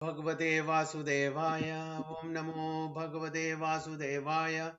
भगवते वासुदेवाय। ओम नमो भगवते वासुदेवाय।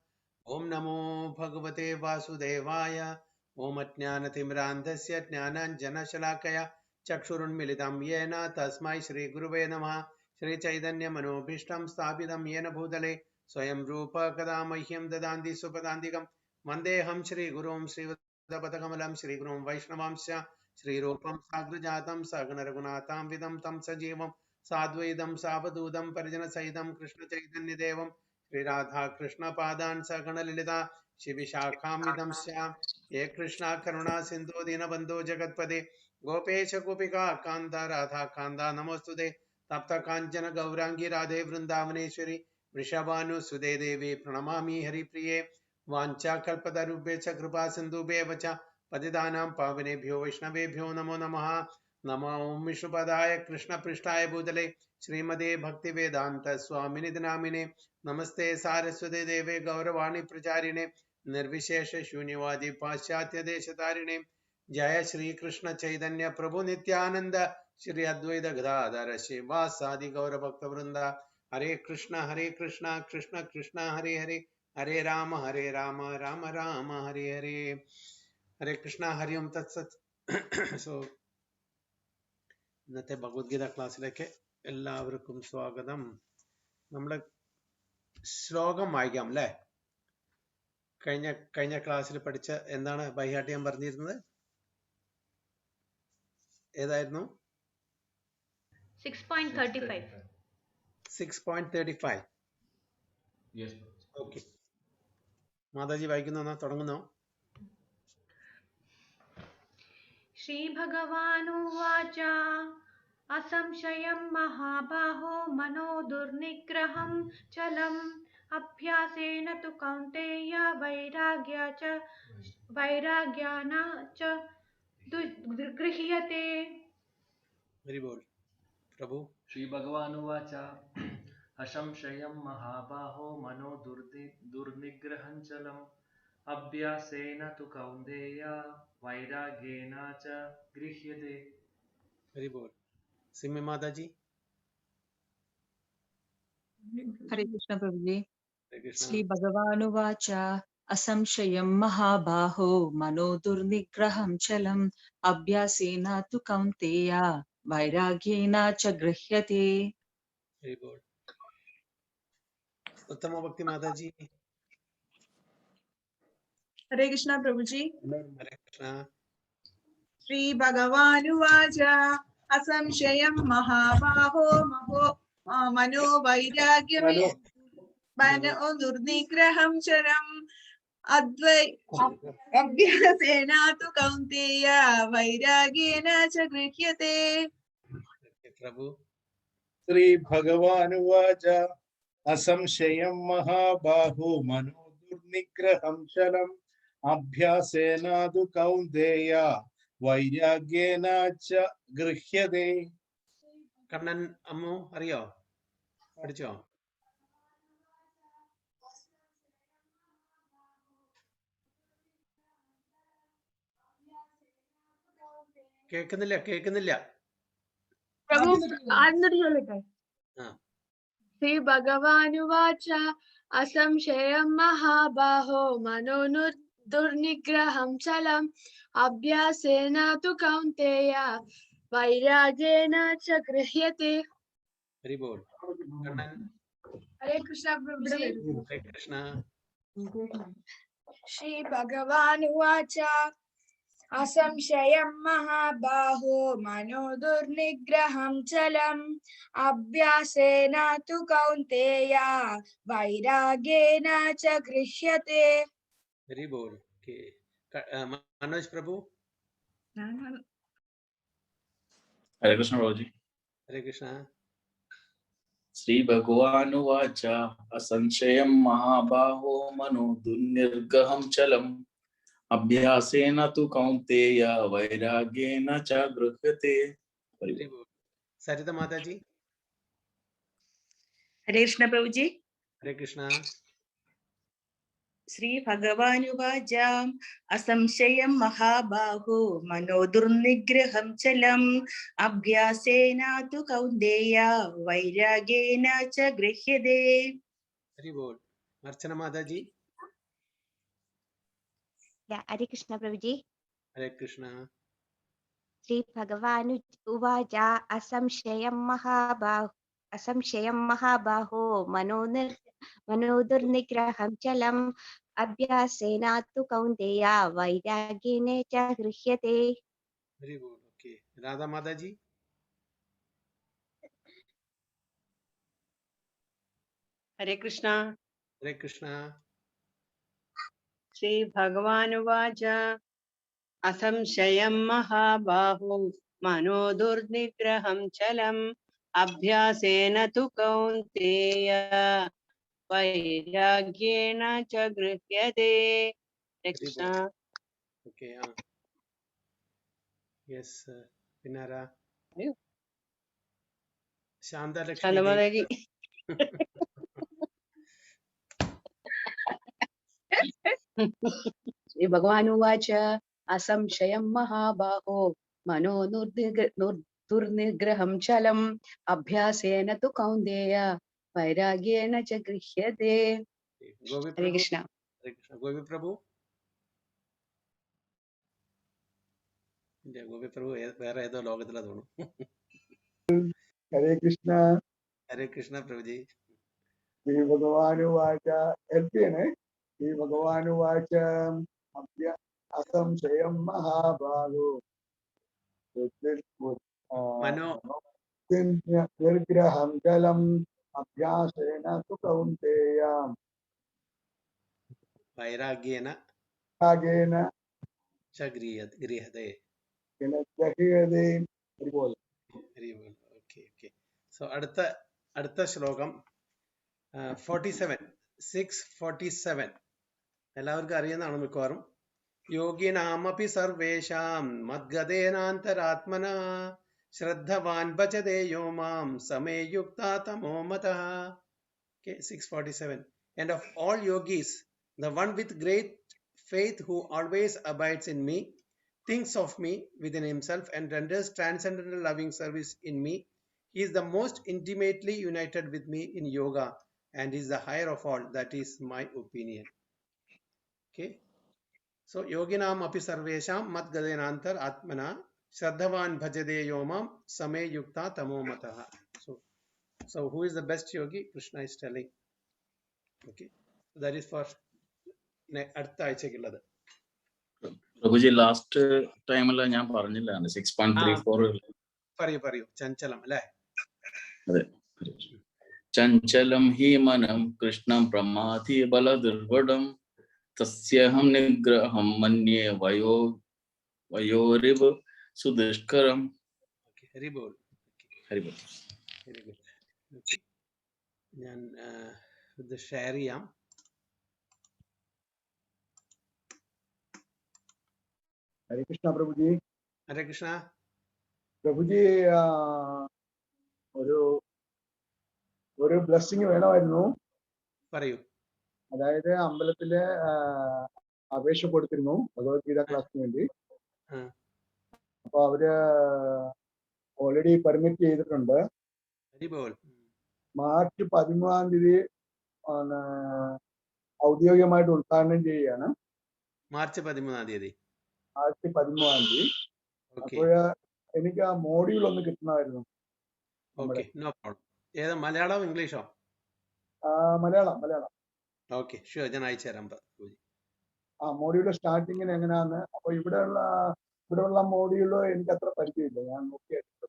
ओम नमो भगवते वासुदेवाय। ओम अज्ञानतिमिरान्धस्य ज्ञानाञ्जनशलाकया चक्षुरुन्मिलितं येन तस्मै श्रीगुरुवे नमः। श्रीचैतन्यमनोभीष्टं स्थापितं येन भूतले स्वयं रूप कदा मह्यं ददान्ति सुपदान्तिकं वन्देऽहं श्रीगुरुं श्रीवत्सपदकमलं श्रीगुरुं वैष्णवांश्च श्रीरूपं साग्रजातं सगणरघुनाथां विदं तं सजीवं साद्वैतं सावधूतं परिजनसहितं कृष्णचैतन्यदेवं श्रीराधा कृष्णपादान् सगणललिता शिविशाखामिदं स्याम्। ये कृष्णा करुणा सिन्धो दीनबन्धो जगत्पदे गोपेश गोपिका कान्त राधा कान्त नमोऽस्तुते। तप्त काञ्चन गौरांगी राधे वृन्दावनेश्वरी वृषभानुसुते देवी प्रणमामि हरिप्रिये। वाञ्छाकल्पतरुभ्यश्च कृपा सिन्धुभ्येव च पतितानां पावनेभ्यो वैष्णवेभ्यो नमो नमः। नमो विष्णुपदाय कृष्णपृष्ठाय भूतले श्रीमते भक्तिवेदांत स्वामिनि नामिने नमस्ते सारस्वती देवे गौरवाणी प्रचारिणे निर्विशेष शून्यवादी पाश्चात्य देशतारिणे। जय श्री कृष्ण चैतन्य प्रभु नित्यानंद श्री अद्वैत गदाधर शिवासादि गौर भक्त वृंदा। हरे कृष्ण कृष्ण कृष्ण हरे हरे हरे राम राम राम हरे हरे। हरे कृष्ण हरि ओम तत्सत्। सो ഇന്നത്തെ ഭഗവത്ഗീത ക്ലാസ്സിലേക്ക് എല്ലാവർക്കും സ്വാഗതം. നമ്മൾ ശ്ലോകം വായിക്കാം അല്ലേ? കഴിഞ്ഞ ക്ലാസ്സിൽ പഠിച്ച എന്താണ് ബൈഹാട്ട് ഞാൻ പറഞ്ഞിരുന്നത്? ഏതായിരുന്നു? 6.35. 6.35. ഓക്കെ, മാതാജി വായിക്കുന്നോ? തുടങ്ങുന്നോ? श्रीभगवानुवाच असंशयं महाबाहो मनो दुर्निग्रहं चलम् अभ्यासेन तु कौन्तेय वैराग्यान च गृह्यते। वेरी गुड प्रभु। श्रीभगवानुवाच असंशयं महाबाहो मनो दुर्निग्रहं चलम् अभ्यासेन तु कौन्तेय वैराग्येन च गृह्यते। Very good. सिम्मी माताजी। हरे कृष्ण प्रभुजी। हरे कृष्ण। श्री भगवानुवाच असंशयं महाबाहो मनो दुर्निग्रहं चलम् अभ्यासेन तु कौन्तेय वैराग्येन च गृह्यते। Very good. उत्तम भक्ति माताजी। हरे कृष्ण प्रभुजी। हरे कृष्ण। श्री भगवानुवाच असंशयं महाबाहो मनो वैराग्यमे मनो दुर्निग्रहं चरम् अभ्यासेन तु कौन्तेय वैराग्येन च गृह्यते। प्रभु। श्री भगवानुवाच असंशयं महाबाहो मनो दुर्निग्रहं चलम् अभ्यासेन तु कौन्तेय वैराग्येन च गृह्यते। കണ്ണൻ അമ്മു അറിയോ? പഠിച്ചോ? കേൾക്കുന്നില്ല. श्री भगवानुवाच असंशयं महाबाहो मनो दुर्निग्रहं चलम् अभ्यासेन तु कौन्तेय वैराग्येन च गृह्यते। Very good. कണ്ണൻ। हरे कृष्ण प्रभुजी। हरे कृष्ण। श्री भगवानुवाच असंशयं महाबाहो मनो दुर्निग्रहं चलम् अभ्यासेन तु कौन्तेय वैराग्येन च गृह्यते। Very good. मनोज प्रभु। हरे कृष्ण प्रभुजी। हरे कृष्ण। श्री भगवानुवाच असंशयं महाबाहो मनो दुर्निग्रहं चलम् अभ्यासेन तु कौन्तेय वैराग्येन च गृह्यते। Very good. सरिता माताजी। हरे कृष्ण प्रभुजी। हरे कृष्ण। श्रीभगवानुवाच असंशयं महाबाहो मनो दुर्निग्रहं चलम् अभ्यासेन तु कौन्तेय वैराग्येन च गृह्यते. हरि बोल. अर्चना माता जी. हरे कृष्ण प्रभुजी. हरे कृष्णा. श्री भगवान उवाच असंशयं महाबाहो मनो दुर्निग्रहं चलम् अभ्यासेन तु कौन्तेय वैराग्येन च गृह्यते. हरि बोल. ओके. राधा माता जी. हरे कृष्णा. हरे कृष्णा. श्री भगवानुवाच असंशयं महाबाहो मनो दुर्निग्रहं चलम् अभ्यासेन तु कौन्तेय वैराग्येण च गृह्यते. हरे हरि कृष्णा. बोल. ओके. यस. पिनारा. शांता लक्ष्मी देवी. शांतमाता जी. श्री भगवानुवाच असंशयं महाबाहो मनो दुर्निग्रहं चलम् अभ्यासेन तु कौन्तेय वैराग्येण च गृह्यते. गोपी हरे प्रभु. कृष्ण. हरे कृष्णा. गोपी प्रभु. गोपी प्रभु വേറെ ഏതോ ലോകത്തിലാ തോന്നുന്നു. ഹരേ കൃഷ്ണ. ഹരേ കൃഷ്ണ പ്രഭുജി. ശ്രീ ഭഗവാനുവാച എൽപ്പിയാണ്. ശ്രീ ഭഗവാനുവാച അസംശയം മഹാഭാഗോ മനോ നിർഗ്രഹം ജലം അഭ്യാസേന തു കൗന്തേയ വൈരാഗ്യേന രാഗേന ച ഗൃഹ്യതേ. ഗ്രഹ്യതേ. അതുപോലെ ഓക്കെ ഓക്കെ. സോ അടുത്ത ശ്ലോകം 47 647 എല്ലാവർക്കും അറിയുന്നതാണ് മിക്കവാറും. യോഗിനാമപി സർവേഷാം മദ്ഗതേനാന്തരാത്മന ശ്രദ്ധവാൻ ഭജതേ യോ മാം സമേ യുക്താ തമോ മതഃ. Okay, 647. And of all yogis, the one with great faith who always abides in me, thinks of me within himself, and renders transcendental loving service in me, he is the most intimately united with me in yoga and is the higher of all. That is my opinion. Okay. So, yoginam api sarvesham mat gadenantar atmana shraddhavan bhajade yomam same yukta tamo mataha. So who is the best yogi? Krishna is telling. Okay. That is for അടുത്ത ആഴ്ചക്കുള്ളത്. പ്രഭുജി last ടൈമില് ഞാൻ പറഞ്ഞില്ല 6.34 പറയൂ. ചഞ്ചലം അല്ലേ? അതെ. ചഞ്ചലം ഹി മനം കൃഷ്ണം പ്രമാധി ബലദുർവടം തസ്യഹം നിഗ്രഹം മന്യേ വയോരിവ് സുദുഷ്കരം. ഹരി ബോൾ. ഹരി ബോൾ. Very good. ഞാൻ ഇത് ഷെയർ ചെയ്യാം. ഹരേ കൃഷ്ണ പ്രഭുജി. ഹരേ കൃഷ്ണ പ്രഭുജി, ഒരു ബ്ലെസ്സിങ് വേണമായിരുന്നു. പറയൂ. അതായത് അമ്പലത്തില് അപേക്ഷ കൊടുത്തിരുന്നു ഭഗവത്ഗീത ക്ലാസ്സിന് വേണ്ടി. അപ്പൊ അവര് ഓൾറെഡി പെർമിറ്റ് ചെയ്തിട്ടുണ്ട്. മാർച്ച് 13 ഔദ്യോഗികമായിട്ട് ഉദ്ഘാടനം ചെയ്യുകയാണ്. മാർച്ച് 13 അപ്പോൾ എനിക്ക് ആ മോഡ്യൂൾ ഒന്ന് കിട്ടണമായിരുന്നു. No problem. ഏതാ, മലയാളം ഇംഗ്ലീഷോ? മലയാളം. ഓക്കെ, ഷുവർ, ഞാൻ അയച്ചു തരാം. ആ മോഡ്യൂൾ സ്റ്റാർട്ടിങ്ങിന് എങ്ങനെയാന്ന്. അപ്പൊ ഇവിടെയുള്ള മോഡ്യൂള് എനിക്ക് അത്ര പരിചയമില്ല. ഞാൻ നോക്കിയായിരുന്നു.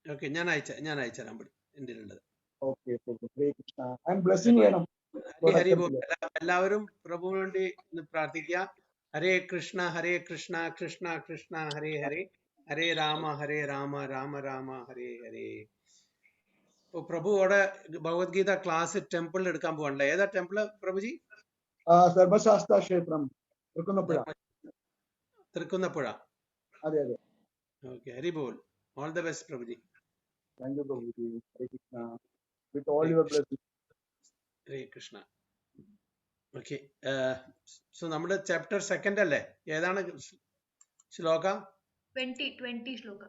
ഓക്കെ, ഞാൻ അയച്ചു തരാം. എൻ്റെ ഉള്ളത്. ഓക്കെ, കൃഷ്ണ. ആൻഡ് ബ്ലെസ്സിങ് വേണം. ഹരി ബോൾ. എല്ലാവരും പ്രഭുവിന് വേണ്ടി പ്രാർത്ഥിക്കുക. ഹരേ കൃഷ്ണ ഹരേ കൃഷ്ണ കൃഷ്ണ കൃഷ്ണ ഹരേ ഹരേ, ഹരേ രാമ രാമ രാമ ഹരേ ഹരേ. ഇപ്പൊ പ്രഭു അവിടെ ഭഗവത്ഗീത ക്ലാസ് ടെമ്പിളിൽ എടുക്കാൻ പോകണ്ടേ? ഏതാ ടെമ്പിള് പ്രഭുജി? സർവശാസ്ത്ര ക്ഷേത്രം, തൃക്കുന്നപ്പുഴ. അതെ. Okay, Hari ball. All the best പ്രഭുജി. Thank you പ്രഭുജി. Hare Krishna. With all your blessings. Hare Krishna. Okay. So നമ്മുടെ ചാപ്റ്റർ സെക്കൻഡ് അല്ലേ? ഏതാണ് ശ്ലോക? 20 ശ്ലോക.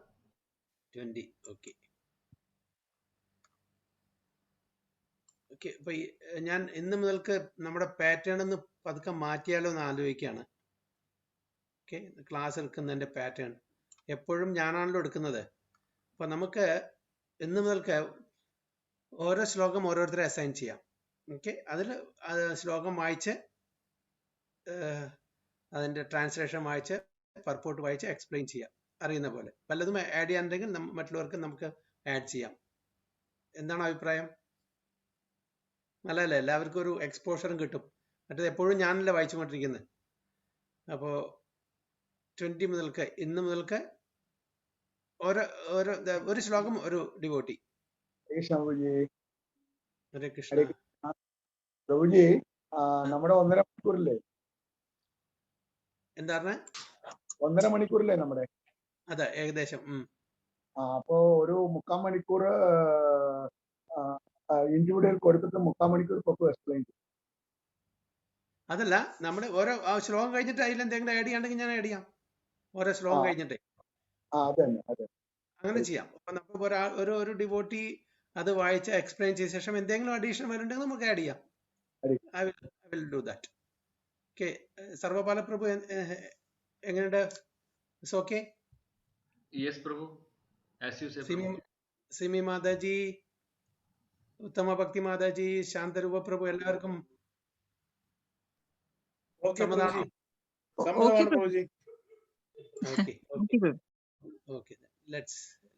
20. Okay okay. അപ്പൊ ഞാൻ ഇന്ന് മുതൽക്ക് നമ്മുടെ പാറ്റേൺ ഒന്ന് പതുക്കെ മാറ്റിയാലോ എന്ന് ആലോചിക്കുകയാണ്. ഓക്കെ, ക്ലാസ് എടുക്കുന്നതിന്റെ പാറ്റേൺ എപ്പോഴും ഞാനാണല്ലോ എടുക്കുന്നത്. അപ്പൊ നമുക്ക് ഇന്ന് മുതൽക്ക് ഓരോ ശ്ലോകം ഓരോരുത്തരെ അസൈൻ ചെയ്യാം. ഓക്കെ, അതിൽ ശ്ലോകം വായിച്ച് അതിന്റെ ട്രാൻസ്ലേഷൻ വായിച്ച് പർപ്പോട്ട് വായിച്ച് എക്സ്പ്ലെയിൻ ചെയ്യാം അറിയുന്ന പോലെ. പലതും ആഡ് ചെയ്യാനുണ്ടെങ്കിൽ മറ്റുള്ളവർക്ക് നമുക്ക് ആഡ് ചെയ്യാം. എന്താണ് അഭിപ്രായം? നല്ലതല്ലേ? എല്ലാവർക്കും ഒരു എക്സ്പോഷറും കിട്ടും. മറ്റേത് എപ്പോഴും ഞാനല്ലേ വായിച്ചുകൊണ്ടിരിക്കുന്നത്. അപ്പോൾ 20 മുതൽക്ക് ഇന്ന് മുതൽക്ക് ഓരോ ഓരോ ഒരു ശ്ലോകം ഒരു ഡിവോട്ടി. ഹരേ കൃഷ്ണ. പ്രഭുജി, നമ്മുടെ 1.5 മണിക്കൂറില്ലേ? എന്താ പറഞ്ഞ? 1.5 മണിക്കൂറില്ലേ നമ്മുടെ? അതെ, ഏകദേശം. അപ്പോ ഒരു 3/4 മണിക്കൂർ ഇൻഡിവിജ്വൽ കൊടുത്തിട്ട് 3/4 മണിക്കൂർ പ്രഭു എക്സ്പ്ലെയിൻ ചെയ്യും. അതല്ല, നമ്മുടെ ഓരോ ശ്ലോകം കഴിഞ്ഞിട്ട് അതിൽ എന്തെങ്കിലും ആഡ് ചെയ്യാണ്ടെങ്കിൽ ഞാൻ ആഡ് ചെയ്യാം. ഓരോ ശ്ലോകം കഴിഞ്ഞിട്ട് അതെ അങ്ങനെ ചെയ്യാം. അപ്പൊ നമുക്ക് ഒരു ഡിവോട്ടി അത് വായിച്ച് എക്സ്പ്ലെയിൻ ചെയ്ത ശേഷം എന്തെങ്കിലും അഡീഷണൽ വരുന്നുണ്ടെങ്കിൽ നമുക്ക് ആഡ് ചെയ്യാം. I will do that. Okay. Sarvapala Prabhu എങ്ങനെയുണ്ട്? It's okay? Yes, Prabhu. As you say, Prabhu. Simi Mataji, Uttama Bhakti Mataji, Shantarupa Prabhu, എല്ലാവർക്കും സമ്മതമാണോ? Okay,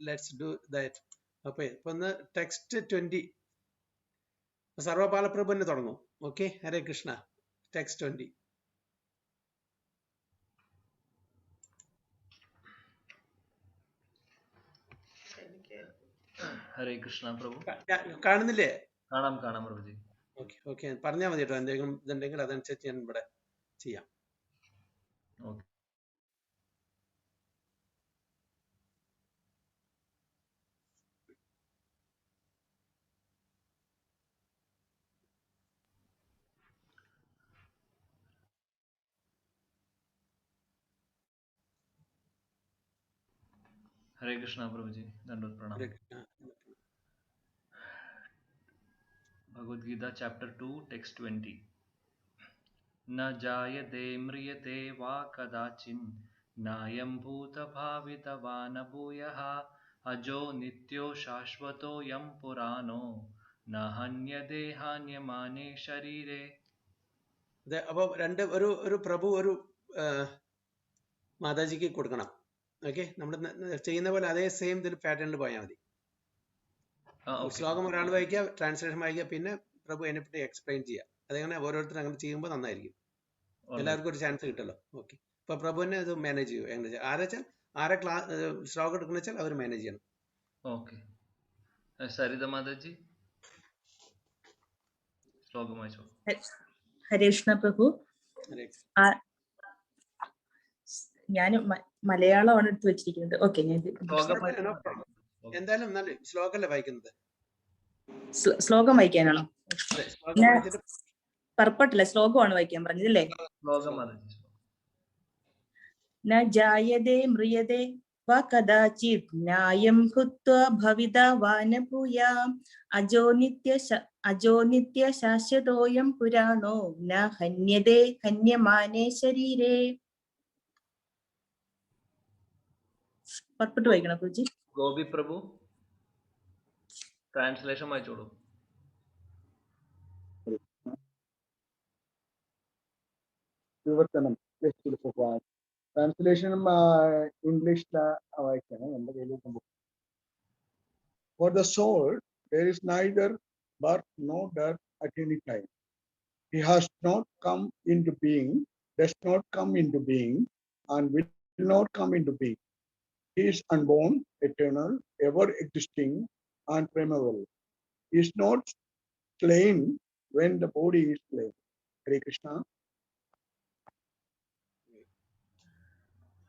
let's do that. അപ്പൊ ഇപ്പൊ ഒന്ന് ടെക്സ്റ്റ് 20 സർവപാല പ്രഭു തന്നെ തുടങ്ങും. ഓക്കെ, ഹരേ കൃഷ്ണ. ടെക്സ്റ്റ് 20. ഹരേ കൃഷ്ണ പ്രഭു. കാണുന്നില്ലേ? കാണാം പ്രഭുജി. ഓക്കെ ഓക്കെ, പറഞ്ഞാൽ മതി കേട്ടോ. എന്തെങ്കിലും ഇതുണ്ടെങ്കിൽ അതനുസരിച്ച് ഞാൻ ഇവിടെ ചെയ്യാം. ഓക്കെ. हरे कृष्णा प्रभु जी, दंडवत प्रणाम. Bhagavad Gita chapter 2 text 20. न जायते म्रियते वा कदाचिन् नायं भूतभावितवा न भूयः अजो नित्यो शाश्वतोऽयं पुराणो न हन्यते हान्यमाने शरीरे. അപ്പൊ ഒരു പ്രഭു ഒരു മാതാജിക്ക് കൊടുക്കണം. ഓക്കെ, നമ്മൾ ചെയ്യുന്ന പോലെ അതേ സെയിം ഇതിൽ പാറ്റേണിൽ പോയാൽ മതി. ശ്ലോകം ഒരാൾ വായിക്കുക, ട്രാൻസ്ലേഷൻ വായിക്കുക, പിന്നെ പ്രഭു അതിനെപ്പറ്റി എക്സ്പ്ലെയിൻ ചെയ്യുക. അതങ്ങനെ ഓരോരുത്തരും അങ്ങനെ ചെയ്യുമ്പോൾ നന്നായിരിക്കും. എല്ലാവർക്കും ഒരു ചാൻസ് കിട്ടല്ലോ. ഓക്കെ, ഇപ്പൊ പ്രഭുവിനെ ഇത് മാനേജ് ചെയ്യൂ. എങ്ങനെ ആരെ ക്ലാസ് ശ്ലോകം എടുക്കുന്ന വെച്ചാൽ അവർ മാനേജ് ചെയ്യണം. ഓക്കെ. സരിത മാതാജി ശ്ലോകം വായിച്ചോളൂ. ഹരേ കൃഷ്ണ പ്രഭു. ഞാൻ മലയാളമാണ് എടുത്ത് വെച്ചിരിക്കുന്നത്. ഓക്കെ, ഞാൻ എന്തായാലും നല്ല ശ്ലോകമല്ലേ വായിക്കുന്നത്? ശ്ലോകം വായിക്കാനാണോ? പർപ്പട്ടല്ല, ശ്ലോകമാണ് വായിക്കാൻ പറഞ്ഞതല്ലേ? ന ജായതേ മ്രിയതേ വ കദാചിത് നായം ഭൂത്വാ ഭവിതാ വാ ന ഭൂയാം അജോ നിത്യ ശാശ്വതോയം പുരാണോ ന ഹന്യതേ ഹന്യമാനേ ശരീരേ. പർപ്പട്ട് വായിക്കണം പ്രഭുജി. ഗോപി പ്രഭു ട്രാൻസ്ലേഷൻ വായിച്ചോളൂ. വിവർത്തനം ട്രാൻസ്ലേഷനും ഇംഗ്ലീഷിലാണ് വായിക്കണം. എൻ്റെ കയ്യിൽ. For the soul there is neither birth nor death at any time. He has not come into being, does not come into being, and will not come into being. He is unborn, eternal, ever existing, and primeval. He is not slain when the body is slain. Hare Krishna.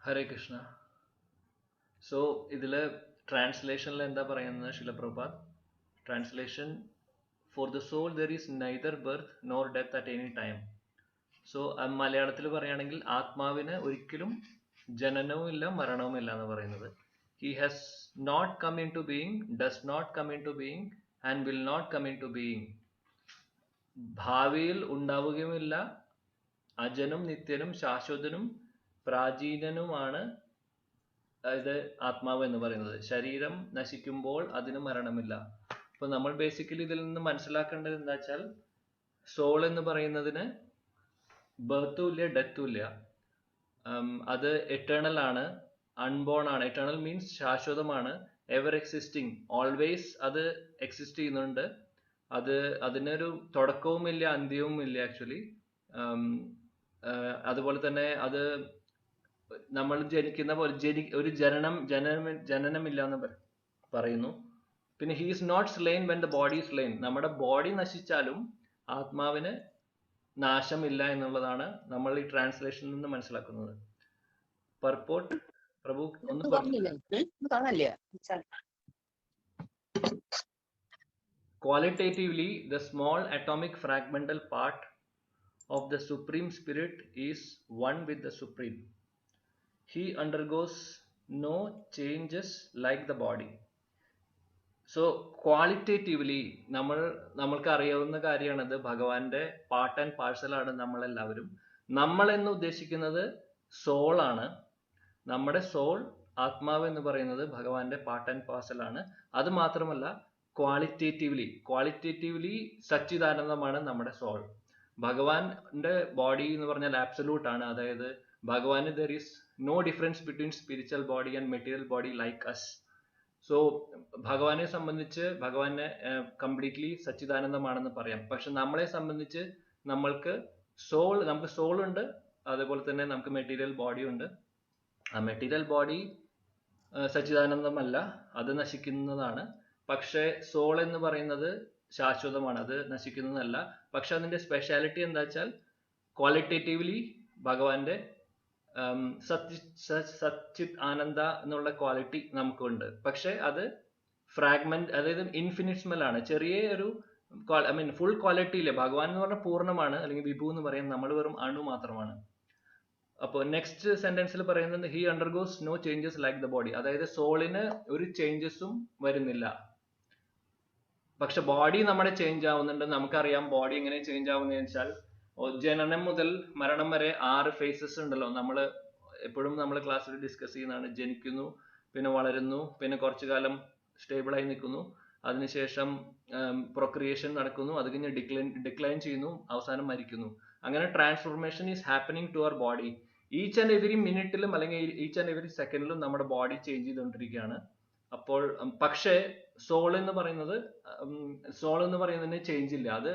Hare Krishna. So ഇതില് ട്രാൻസ്ലേഷനിൽ എന്താ പറയുന്നത് Srila Prabhupad? Translation: for the soul there is neither birth nor death at any time. So മലയാളത്തിൽ പറയുകയാണെങ്കിൽ ആത്മാവിന് ഒരിക്കലും ജനനവും ഇല്ല മരണവും ഇല്ല എന്ന് പറയുന്നത്. He has not come into being, does not come into being and will not come into being. ഭാവിയിൽ ഉണ്ടാവുകയുമില്ല, അജനും നിത്യനും ശാശ്വതനും പ്രാചീനനുമാണ് ഇത് ആത്മാവ് എന്ന് പറയുന്നത്. ശരീരം നശിക്കുമ്പോൾ അതിന് മരണമില്ല. അപ്പൊ നമ്മൾ ബേസിക്കലി ഇതിൽ നിന്ന് മനസ്സിലാക്കേണ്ടത് എന്താ വെച്ചാൽ സോൾ എന്ന് പറയുന്നതിന് ബർത്തും ഇല്ല ഡെത്തും ഇല്ല. അത് എറ്റേണൽ ആണ്, അൺബോൺ ആണ്. എറ്റേണൽ മീൻസ് ശാശ്വതമാണ്, എവർ എക്സിസ്റ്റിംഗ്, ഓൾവേസ് അത് എക്സിസ്റ്റ് ചെയ്യുന്നുണ്ട്. അതിനൊരു തുടക്കവും ഇല്ല അന്ത്യവും ഇല്ല ആക്ച്വലി. അതുപോലെ തന്നെ അത് നമ്മൾ ജനിക്കുന്ന പോലെ ഒരു ജനനമില്ല എന്ന് പറയുന്നു. പിന്നെ he is not slain when the body is slain. നമ്മുടെ ബോഡി നശിച്ചാലും ആത്മാവിന് നാശമില്ല എന്നുള്ളതാണ് നമ്മൾ ഈ ട്രാൻസ്ലേഷനിൽ നിന്ന് മനസ്സിലാക്കുന്നത്. പർപ്പോട്ട് പ്രഭു ഒന്ന് പറഞ്ഞു. Qualitatively, the small atomic fragmental part of the Supreme Spirit is one with the Supreme. He undergoes no changes like the body. So qualitatively നമ്മൾക്ക് അറിയാവുന്ന കാര്യമാണത്. ഭഗവാന്റെ പാർട്ട് ആൻഡ് പാർസൽ ആണ് നമ്മളെല്ലാവരും. നമ്മൾ എന്ന് ഉദ്ദേശിക്കുന്നത് സോൾ ആണ്. നമ്മുടെ സോൾ, ആത്മാവ് എന്ന് പറയുന്നത് ഭഗവാന്റെ പാർട്ട് ആൻഡ് പാർസൽ ആണ്. അത് മാത്രമല്ല ക്വാളിറ്റേറ്റീവ്ലി സച്ചിദാനന്ദമാണ് നമ്മുടെ സോൾ. ഭഗവാന്റെ ബോഡി എന്ന് പറഞ്ഞാൽ ആബ്സലൂട്ട് ആണ്. അതായത് ഭഗവാന് there is no difference between spiritual body and material body like us. So ഭഗവാനെ സംബന്ധിച്ച് ഭഗവാനെ കംപ്ലീറ്റ്ലി സച്ചിദാനന്ദമാണെന്ന് പറയാം. പക്ഷെ നമ്മളെ സംബന്ധിച്ച് നമുക്ക് സോൾ ഉണ്ട്, അതേപോലെ തന്നെ നമുക്ക് മെറ്റീരിയൽ ബോഡി ഉണ്ട്. ആ മെറ്റീരിയൽ ബോഡി സച്ചിദാനന്ദമല്ല, അത് നശിക്കുന്നതാണ്. പക്ഷെ സോൾ എന്ന് പറയുന്നത് ശാശ്വതമാണ്, അത് നശിക്കുന്നതല്ല. പക്ഷെ അതിന്റെ സ്പെഷ്യാലിറ്റി എന്താ വെച്ചാൽ ക്വാളിറ്റേറ്റീവ്ലി ഭഗവാന്റെ സച്ചിത് ആനന്ദ എന്നുള്ള ക്വാളിറ്റി നമുക്കുണ്ട്. പക്ഷെ അത് ഫ്രാഗ്മെന്റ്, അതായത് ഇൻഫിനിറ്റ്സ്മൽ ആണ്. ചെറിയ ഒരു ഫുൾ ക്വാളിറ്റി ഇല്ല. ഭഗവാൻ എന്ന് പറഞ്ഞാൽ പൂർണ്ണമാണ്, അല്ലെങ്കിൽ വിഭു എന്ന് പറയാം. നമ്മൾ വെറും അണു മാത്രമാണ്. അപ്പോൾ നെക്സ്റ്റ് സെന്റൻസിൽ പറയുന്നത് he undergoes no changes like the body. അതായത് സോളിന് ഒരു ചേഞ്ചസും വരുന്നില്ല. പക്ഷെ ബോഡി നമ്മുടെ ചേഞ്ച് ആവുന്നുണ്ട്. നമുക്കറിയാം ബോഡി എങ്ങനെ ചേഞ്ച് ആവുന്നതെന്ന് വെച്ചാൽ ജനനം മുതൽ മരണം വരെ 6 ഫേസസ് ഉണ്ടല്ലോ. നമ്മൾ എപ്പോഴും നമ്മൾ ക്ലാസ്സിൽ ഡിസ്കസ് ചെയ്യുന്നതാണ്. ജനിക്കുന്നു, പിന്നെ വളരുന്നു, പിന്നെ കുറച്ചു കാലം സ്റ്റേബിളായി നിൽക്കുന്നു, അതിനുശേഷം പ്രൊക്രിയേഷൻ നടക്കുന്നു, അത് കഴിഞ്ഞ് ഡിക്ലൈൻ ചെയ്യുന്നു, അവസാനം മരിക്കുന്നു. അങ്ങനെ transformation is happening to our body. Each and every മിനിറ്റിലും അല്ലെങ്കിൽ ഈച്ച് ആൻഡ് എവരി സെക്കൻഡിലും നമ്മുടെ ബോഡി ചേഞ്ച് ചെയ്തുകൊണ്ടിരിക്കുകയാണ്. അപ്പോൾ പക്ഷേ സോൾ എന്ന് പറയുന്നതിന് ചേഞ്ച് ഇല്ല. അത്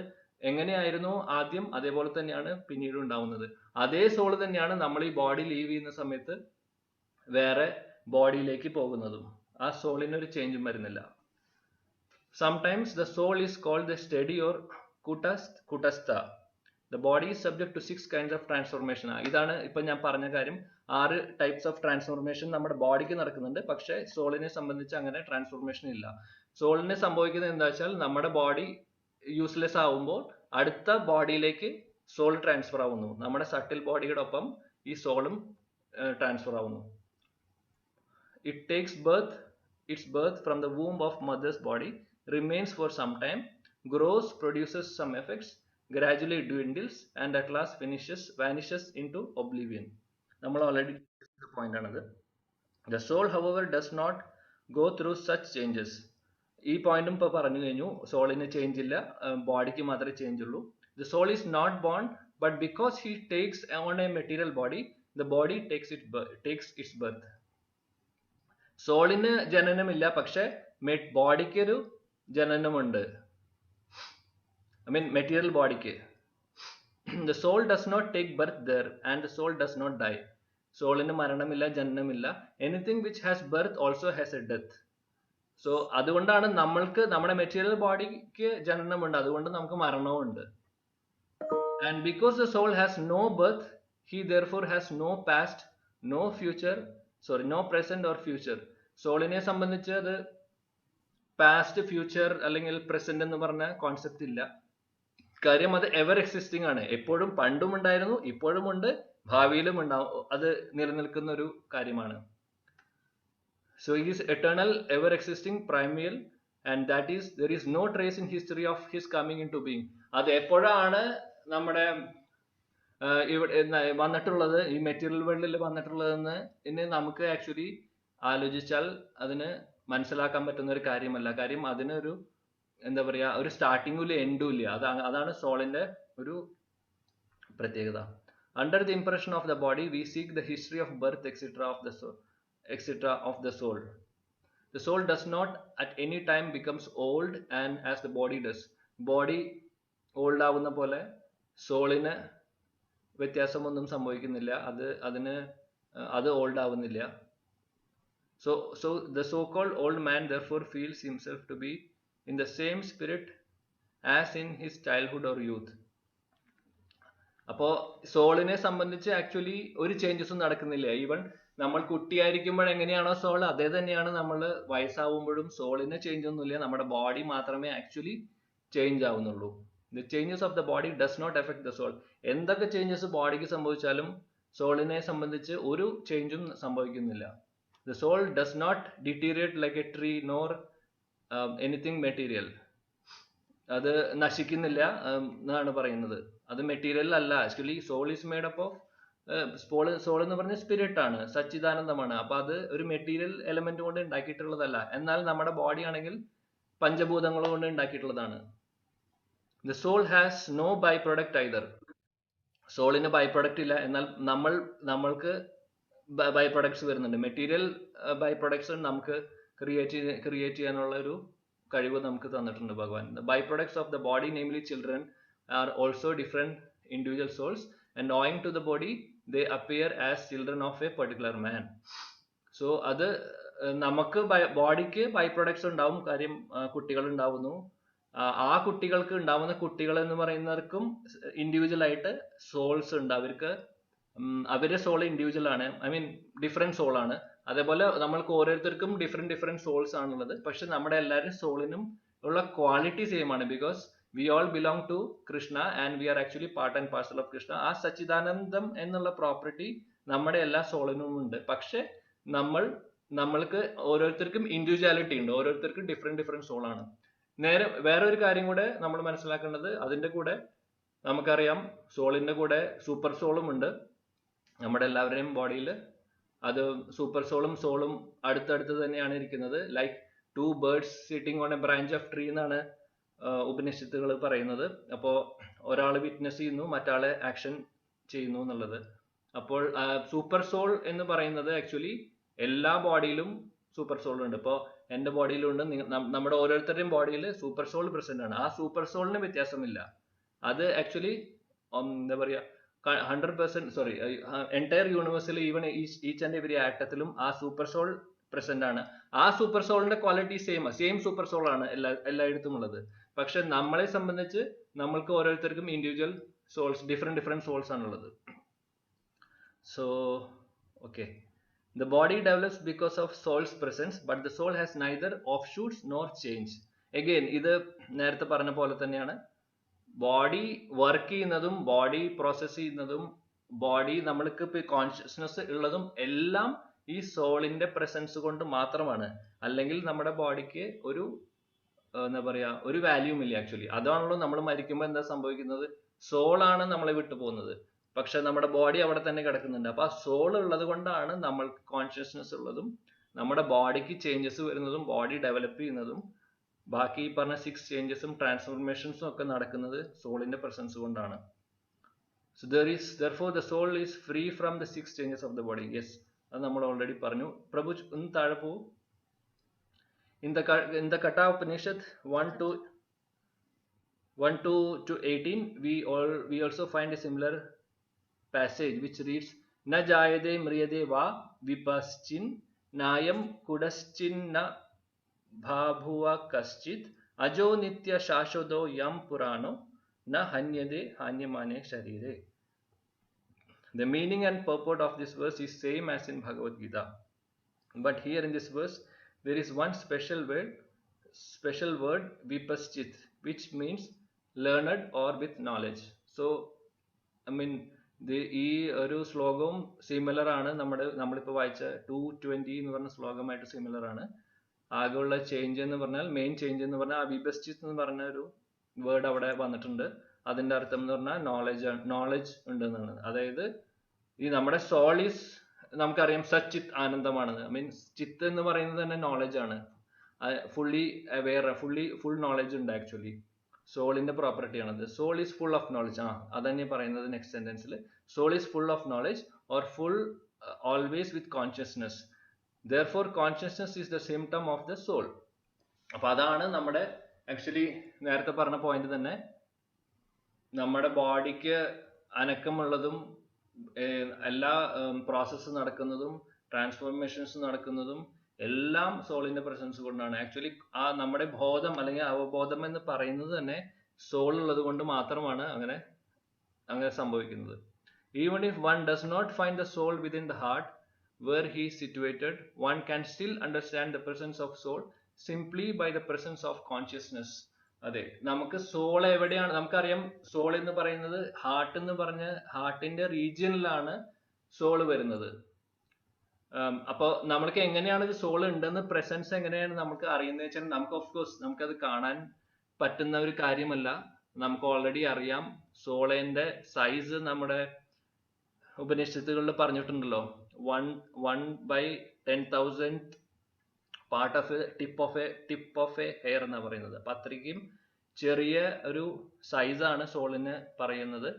എങ്ങനെയായിരുന്നു ആദ്യം അതേപോലെ തന്നെയാണ് പിന്നീട് ഉണ്ടാവുന്നത്. അതേ സോൾ തന്നെയാണ് നമ്മൾ ഈ ബോഡി ലീവ് ചെയ്യുന്ന സമയത്ത് വേറെ ബോഡിയിലേക്ക് പോകുന്നതും. ആ സോളിന് ഒരു ചേഞ്ചും വരുന്നില്ല. Sometimes the soul is called the steady or കുട്ടസ്ഥ. The body is subject to 6 kinds of transformation. ഇതാണ് ഇപ്പൊ ഞാൻ പറഞ്ഞ കാര്യം. 6 types of transformation നമ്മുടെ ബോഡിക്ക് നടക്കുന്നുണ്ട്. പക്ഷെ സോളിനെ സംബന്ധിച്ച് അങ്ങനെ ട്രാൻസ്ഫോർമേഷൻ ഇല്ല. സോളിന് സംഭവിക്കുന്നത് എന്താ വെച്ചാൽ നമ്മുടെ ബോഡി യൂസ്ലെസ് ആവുമ്പോൾ അടുത്ത ബോഡിയിലേക്ക് സോൾ ട്രാൻസ്ഫർ ആവുന്നു. നമ്മുടെ സട്ടിൽ ബോഡിയുടെ ഒപ്പം ഈ സോളും ട്രാൻസ്ഫർ ആവുന്നു. It takes its birth from the womb of mother's body, remains for some time, grows, produces some effects, gradually dwindles, and at last vanishes into oblivion. നമ്മൾ already discussed the point ആണത്. The soul, however, does not go through such changes. ഈ പോയിന്റും ഇപ്പൊ പറഞ്ഞു കഴിഞ്ഞു. സോളിന് change ഇല്ല, ബോഡിക്ക് മാത്രമേ ചേഞ്ച് ഉള്ളൂ. The soul is not born, but because he takes on a material body, the body takes its birth. സോളിന് ജനനമില്ല, പക്ഷെ ബോഡിക്ക് ഒരു ജനനമുണ്ട്. മെറ്റീരിയൽ ബോഡിക്ക്. The soul does not take birth there, and the soul does not die. സോളിന് മരണമില്ല, ജനനമില്ല. Anything which has birth also has a death. So അതുകൊണ്ടാണ് നമ്മൾക്ക് നമ്മുടെ material ബോഡിക്ക് ജനനമുണ്ട്, അതുകൊണ്ട് നമുക്ക് മരണവും ഉണ്ട്. And because the soul has no birth, he therefore has no past, no present or future. സോളിനെ സംബന്ധിച്ച് അത് പാസ്റ്റ്, ഫ്യൂച്ചർ അല്ലെങ്കിൽ പ്രസന്റ് എന്ന് പറഞ്ഞ കോൺസെപ്റ്റ് ഇല്ല. കാര്യം അത് എവർ എക്സിസ്റ്റിംഗ് ആണ്. എപ്പോഴും പണ്ടും ഉണ്ടായിരുന്നു, ഇപ്പോഴും ഉണ്ട്, ഭാവിയിലും ഉണ്ടാവും. അത് നിലനിൽക്കുന്ന ഒരു കാര്യമാണ്. So he is eternal, ever existing, primeval, and that is there is no trace in history of his coming into being. അത് എപ്പോഴാണ് നമ്മുടെ ഇവിടെ വന്നിട്ടുള്ളത്, ഈ മെറ്റീരിയൽ വേൾഡിൽ വന്നിട്ടുള്ളതെന്ന് ഇനി നമുക്ക് ആക്ച്വലി ആലോചിച്ചാൽ അതിന് മനസ്സിലാക്കാൻ പറ്റുന്ന ഒരു കാര്യമല്ല. കാര്യം അതിനൊരു എന്താ പറയാ, ഒരു സ്റ്റാർട്ടിങ്ങും ഇല്ല എൻഡും ഇല്ല. അതാണ് സോളിന്റെ ഒരു പ്രത്യേകത. Under the impression of the body we seek the history of birth etcetera of the soul etc. of the soul. The soul does not at any time becomes old and as the body does. Body old ആവുന്ന പോലെ സോളിന് വ്യത്യാസമൊന്നും സംഭവിക്കുന്നില്ല. അത് old ആവുന്നില്ല. So the so-called old man therefore feels himself to be in the same spirit as in his childhood or youth. അപ്പോ സോളിനെ സംബന്ധിച്ച് actually ഒരു ചേഞ്ചസും നടക്കുന്നില്ല. ഈവൻ നമ്മൾ കുട്ടിയായിരിക്കുമ്പോൾ എങ്ങനെയാണോ സോൾ, അതേ തന്നെയാണ് നമ്മൾ വയസ്സാവുമ്പോഴും. സോളിന് ചേഞ്ച് ഒന്നുമില്ല, നമ്മുടെ ബോഡി മാത്രമേ ആക്ച്വലി ചേഞ്ച് ആവുന്നുള്ളൂ. The changes of the body does not effect the soul. എന്തൊക്കെ ചേഞ്ചസ് ബോഡിക്ക് സംഭവിച്ചാലും സോളിനെ സംബന്ധിച്ച് ഒരു ചേഞ്ചും സംഭവിക്കുന്നില്ല. The soul does not deteriorate like a tree nor anything material. അത് നശിക്കുന്നില്ല എന്നാണ് പറയുന്നത്. അത് മെറ്റീരിയൽ അല്ല. Actually soul is made up of soul എന്ന് പറഞ്ഞ സ്പിരിറ്റ് ആണ്, സച്ചിദാനന്ദമാണ്. അപ്പൊ അത് ഒരു മെറ്റീരിയൽ എലമെന്റ് കൊണ്ട് ഉണ്ടാക്കിയിട്ടുള്ളതല്ല. എന്നാൽ നമ്മുടെ ബോഡി ആണെങ്കിൽ പഞ്ചഭൂതങ്ങൾ കൊണ്ട് ഉണ്ടാക്കിയിട്ടുള്ളതാണ്. The soul has no by product either. സോളിന് ബൈ പ്രൊഡക്റ്റ് ഇല്ല, എന്നാൽ നമ്മൾക്ക് ബൈ പ്രൊഡക്ട്സ് വരുന്നുണ്ട്. മെറ്റീരിയൽ ബൈ പ്രൊഡക്ട്സ് നമുക്ക് ക്രിയേറ്റ് ചെയ്യാനുള്ള ഒരു കഴിവ് നമുക്ക് തന്നിട്ടുണ്ട് Bhagavan. The by products of the body namely children are also different individual souls and owing to the body they appear as children of a particular man. So അത് നമുക്ക് ബോഡിക്ക് by products ഉണ്ടാവും. കാര്യം കുട്ടികൾ ഉണ്ടാവുന്നു. ആ കുട്ടികൾക്ക് ഉണ്ടാവുന്ന കുട്ടികൾ എന്ന് പറയുന്നവർക്കും ഇൻഡിവിജ്വൽ ആയിട്ട് സോൾസ് ഉണ്ട്. അവരുടെ സോൾ ഇൻഡിവിജ്വൽ ആണ്, ഐ മീൻ ഡിഫറെന്റ് സോൾ ആണ്. അതേപോലെ നമ്മൾക്ക് ഓരോരുത്തർക്കും ഡിഫറെന്റ് സോൾസ് ആണുള്ളത്. പക്ഷെ നമ്മുടെ എല്ലാവരും സോളിനും ഉള്ള ക്വാളിറ്റി സെയിം ആണ്. Because we all belong to Krishna and we are actually part and parcel of Krishna. ആ സച്ചിദാനന്ദം എന്നുള്ള പ്രോപ്പർട്ടി നമ്മുടെ എല്ലാ സോളിനും ഉണ്ട്. പക്ഷെ നമ്മൾക്ക് ഓരോരുത്തർക്കും ഇൻഡിവിജ്വാലിറ്റി ഉണ്ട്. ഓരോരുത്തർക്കും ഡിഫറെന്റ് സോൾ ആണ്. വേറെ ഒരു കാര്യം കൂടെ നമ്മൾ മനസ്സിലാക്കേണ്ടത്, അതിന്റെ കൂടെ നമുക്കറിയാം സോളിന്റെ കൂടെ സൂപ്പർ സോളും ഉണ്ട് നമ്മുടെ എല്ലാവരുടെയും ബോഡിയിൽ. അത് സൂപ്പർ സോളും അടുത്തടുത്ത് തന്നെയാണ് ഇരിക്കുന്നത്. Like 2 birds sitting on a branch of tree എന്നാണ് ഉപനിഷത്തുകൾ പറയുന്നത്. അപ്പോൾ ഒരാൾ വിറ്റ്നസ് ചെയ്യുന്നു, മറ്റാളെ ആക്ഷൻ ചെയ്യുന്നു എന്നുള്ളത്. അപ്പോൾ സൂപ്പർ സോൾ എന്ന് പറയുന്നത് ആക്ച്വലി എല്ലാ ബോഡിയിലും സൂപ്പർ സോൾ ഉണ്ട്. ഇപ്പോൾ എൻ്റെ ബോഡിയിലുണ്ട്, നമ്മുടെ ഓരോരുത്തരുടെയും ബോഡിയിൽ സൂപ്പർ സോൾ പ്രസന്റ് ആണ്. ആ സൂപ്പർ സോളിന് വ്യത്യാസമില്ല. അത് ആക്ച്വലി എന്താ പറയുക, 100% എൻറ്റയർ യൂണിവേഴ്സിൽ ഈവൻ ഈച്ച് ആൻഡ് എവരി ആറ്റത്തിലും ആ സൂപ്പർ സോൾ പ്രസന്റ് ആണ്. ആ സൂപ്പർ സോളിന്റെ ക്വാളിറ്റി സെയിം സൂപ്പർ സോൾ ആണ് എല്ലായിടത്തും ഉള്ളത്. പക്ഷെ നമ്മളെ സംബന്ധിച്ച് നമ്മൾക്ക് ഓരോരുത്തർക്കും ഇൻഡിവിജ്വൽ സോൾസ്, ഡിഫറെന്റ് സോൾസ് ആണുള്ളത്. So okay, the body develops because of souls presence but the soul has neither of shoots nor change. Again ഇത് നേരത്തെ പറഞ്ഞ പോലെ തന്നെയാണ്. ബോഡി വർക്ക് ചെയ്യുന്നതും ബോഡി പ്രോസസ് ചെയ്യുന്നതും ബോഡി നമ്മൾക്ക് ഇപ്പൊ കോൺഷ്യസ്നെസ് ഉള്ളതും എല്ലാം ഈ സോളിന്റെ പ്രസൻസ് കൊണ്ട് മാത്രമാണ്. അല്ലെങ്കിൽ നമ്മുടെ ബോഡിക്ക് ഒരു എന്താ പറയാ, ഒരു വാല്യൂം ഇല്ല ആക്ച്വലി. അതാണല്ലോ നമ്മൾ മരിക്കുമ്പോൾ എന്താ സംഭവിക്കുന്നത്, സോളാണ് നമ്മളെ വിട്ടു പോകുന്നത്. പക്ഷെ നമ്മുടെ ബോഡി അവിടെ തന്നെ കിടക്കുന്നുണ്ട്. അപ്പൊ ആ സോൾ ഉള്ളത് കൊണ്ടാണ് നമ്മൾക്ക് കോൺഷ്യസ്നെസ് ഉള്ളതും നമ്മുടെ ബോഡിക്ക് ചേഞ്ചസ് വരുന്നതും ബോഡി ഡെവലപ്പ് ചെയ്യുന്നതും ബാക്കി പറഞ്ഞ 6 ചേഞ്ചസും ട്രാൻസ്ഫോർമേഷൻസും ഒക്കെ നടക്കുന്നത് സോളിന്റെ പ്രസൻസ് കൊണ്ടാണ്. So therefore the soul is free from the 6 changes of the body. Yes, അത് നമ്മൾ ഓൾറെഡി പറഞ്ഞു. പ്രഭു ഒന്ന് താഴെ പോവും. In the Katha Upanishad 1-18 we also find a similar passage which reads na jayade mriyade va vipaschin nayam kudaschin na bhabhuva kaschit ajo nitya shashwado yam purano na hanyade hanyamane sharire. The meaning and purport of this verse is same as in Bhagavad Gita, but here in this verse there is one special word vipaschit, which means learned or with knowledge. So I mean ഈ ഒരു ശ്ലോകവും similar ആണ് നമ്മളിപ്പോ വായിച്ച 220 എന്ന് പറഞ്ഞ ശ്ലോകമായിട്ട് similar ആണ്. ആകെയുള്ള change എന്ന് പറഞ്ഞാൽ മെയിൻ ചേഞ്ച് എന്ന് പറഞ്ഞാൽ വിഭജിച്ച് എന്ന് പറഞ്ഞ ഒരു വേർഡ് അവിടെ വന്നിട്ടുണ്ട്. അതിന്റെ അർത്ഥം എന്ന് പറഞ്ഞാൽ നോളജ് ഉണ്ട് എന്നാണ്. അതായത് ഈ നമ്മുടെ സോൾ ഈസ് നമുക്കറിയാം സച്ചിത് ആനന്ദമാണെന്ന്. മീൻസ് ചിത്ത് എന്ന് പറയുന്നത് തന്നെ നോളജ് ആണ്. ഫുള്ളി അവെയർ ഫുൾ നോളജ് ഉണ്ട് ആക്ച്വലി. സോളിന്റെ പ്രോപ്പർട്ടി ആണത്. Soul is full of knowledge. അതന്നെ പറയുന്നത് നെക്സ്റ്റ് സെന്റൻസിൽ. Soul is full of knowledge or full always with consciousness. Therefore consciousness is the symptom of the soul. അപ്പൊ അതാണ് നമ്മുടെ ആക്ച്വലി നേരത്തെ പറഞ്ഞ പോയിന്റ് തന്നെ. നമ്മുടെ ബോഡിക്ക് അനക്കമുള്ളതും എല്ലാ പ്രോസസ്സ് നടക്കുന്നതും ട്രാൻസ്ഫോർമേഷൻസ് നടക്കുന്നതും എല്ലാം സോളിന്റെ പ്രസൻസ് കൊണ്ടാണ്. ആക്ച്വലി ആ നമ്മുടെ ബോധം അല്ലെങ്കിൽ അവബോധം എന്ന് പറയുന്നത് തന്നെ സോൾ ഉള്ളത് കൊണ്ട് മാത്രമാണ് അങ്ങനെ സംഭവിക്കുന്നത്. Even if one does not find the soul within the heart where he is situated, one can still understand the presence of soul simply by the presence of consciousness. അതെ, നമുക്ക് സോൾ എവിടെയാണ് നമുക്കറിയാം. Soul എന്ന് പറയുന്നത് heart എന്ന് പറഞ്ഞ ഹാർട്ടിന്റെ റീജിയനിലാണ് soul വരുന്നത്. അപ്പൊ നമ്മൾക്ക് എങ്ങനെയാണ് ഇത് സോൾ ഉണ്ടെന്ന് പ്രസൻസ് എങ്ങനെയാണ് നമുക്ക് അറിയുന്നത് വെച്ചാൽ നമുക്ക് ഓഫ് കോഴ്സ് നമുക്കത് കാണാൻ പറ്റുന്ന ഒരു കാര്യമല്ല. നമുക്ക് ഓൾറെഡി അറിയാം സോളിന്റെ സൈസ് നമ്മുടെ ഉപനിഷത്തുകളിൽ പറഞ്ഞിട്ടുണ്ടല്ലോ. 1/10,000 part of tip of A hair എന്നാ പറയുന്നത്. അപ്പൊ അത്രയ്ക്കും ചെറിയ ഒരു സൈസാണ് സോളിന് പറയുന്നത്.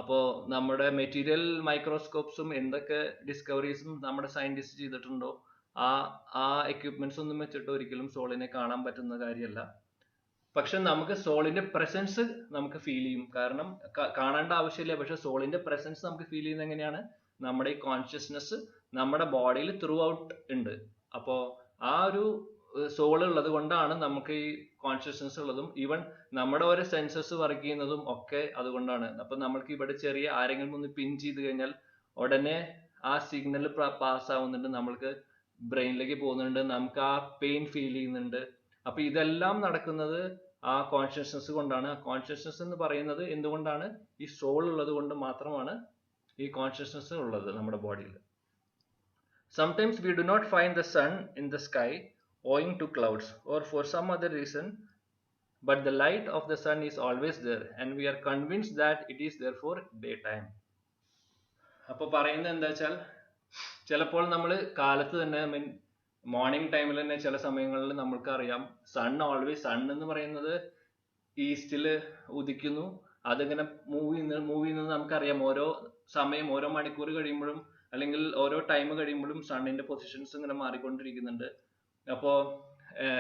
അപ്പോ നമ്മുടെ മെറ്റീരിയൽ മൈക്രോസ്കോപ്സും എന്തൊക്കെ ഡിസ്കവറീസും നമ്മുടെ സയന്റിസ്റ്റ് ചെയ്തിട്ടുണ്ടോ ആ എക്യുപ്മെന്റ്സ് ഒന്നും വെച്ചിട്ട് ഒരിക്കലും സോളിനെ കാണാൻ പറ്റുന്ന കാര്യമല്ല. പക്ഷെ നമുക്ക് സോളിന്റെ പ്രസൻസ് നമുക്ക് ഫീൽ ചെയ്യും. കാരണം കാണേണ്ട ആവശ്യമില്ല, പക്ഷെ സോളിന്റെ പ്രസൻസ് നമുക്ക് ഫീൽ ചെയ്യുന്നത് എങ്ങനെയാണ്? നമ്മുടെ ഈ കോൺഷ്യസ്നെസ് നമ്മുടെ ബോഡിയിൽ ത്രൂ ഔട്ട് ഉണ്ട്. അപ്പോ ആ ഒരു സോൾ ഉള്ളത് കൊണ്ടാണ് നമുക്ക് ഈ കോൺഷ്യസ്നെസ് ഉള്ളതും ഈവൻ നമ്മുടെ ഓരോ സെൻസസ് വർക്ക് ചെയ്യുന്നതും ഒക്കെ അതുകൊണ്ടാണ്. അപ്പൊ നമ്മൾക്ക് ഇവിടെ ചെറിയ ആരെങ്കിലും ഒന്ന് പിൻ ചെയ്ത് കഴിഞ്ഞാൽ ഉടനെ ആ സിഗ്നൽ പാസ് ആവുന്നുണ്ട്, നമ്മൾക്ക് ബ്രെയിനിലേക്ക് പോകുന്നുണ്ട്, നമുക്ക് ആ പെയിൻ ഫീൽ ചെയ്യുന്നുണ്ട്. അപ്പൊ ഇതെല്ലാം നടക്കുന്നത് ആ കോൺഷ്യസ്നെസ് കൊണ്ടാണ്. കോൺഷ്യസ്നെസ് എന്ന് പറയുന്നത് എന്തുകൊണ്ടാണ്? ഈ സോൾ ഉള്ളത് കൊണ്ട് മാത്രമാണ് ഈ കോൺഷ്യസ്നെസ് ഉള്ളത് നമ്മുടെ ബോഡിയിൽ. Sometimes we do not find the sun in the sky owing to clouds or for some other reason, but the light of the sun is always there and we are convinced that it is there for daytime. അപ്പൊ പറയുന്നത് എന്താ വെച്ചാൽ ചിലപ്പോൾ നമ്മൾ കാലത്ത് തന്നെ morning ടൈമിൽ തന്നെ ചില സമയങ്ങളിൽ നമ്മൾക്ക് അറിയാം സൺ എന്ന് പറയുന്നത് ഈസ്റ്റില് ഉദിക്കുന്നു. അതിങ്ങനെ മൂവ് ചെയ്യുന്നത് നമുക്കറിയാം. ഓരോ സമയം ഓരോ മണിക്കൂർ കഴിയുമ്പോഴും അല്ലെങ്കിൽ ഓരോ ടൈം കഴിയുമ്പോഴും സണ്ണിന്റെ പൊസിഷൻസ് ഇങ്ങനെ മാറിക്കൊണ്ടിരിക്കുന്നുണ്ട്. അപ്പോ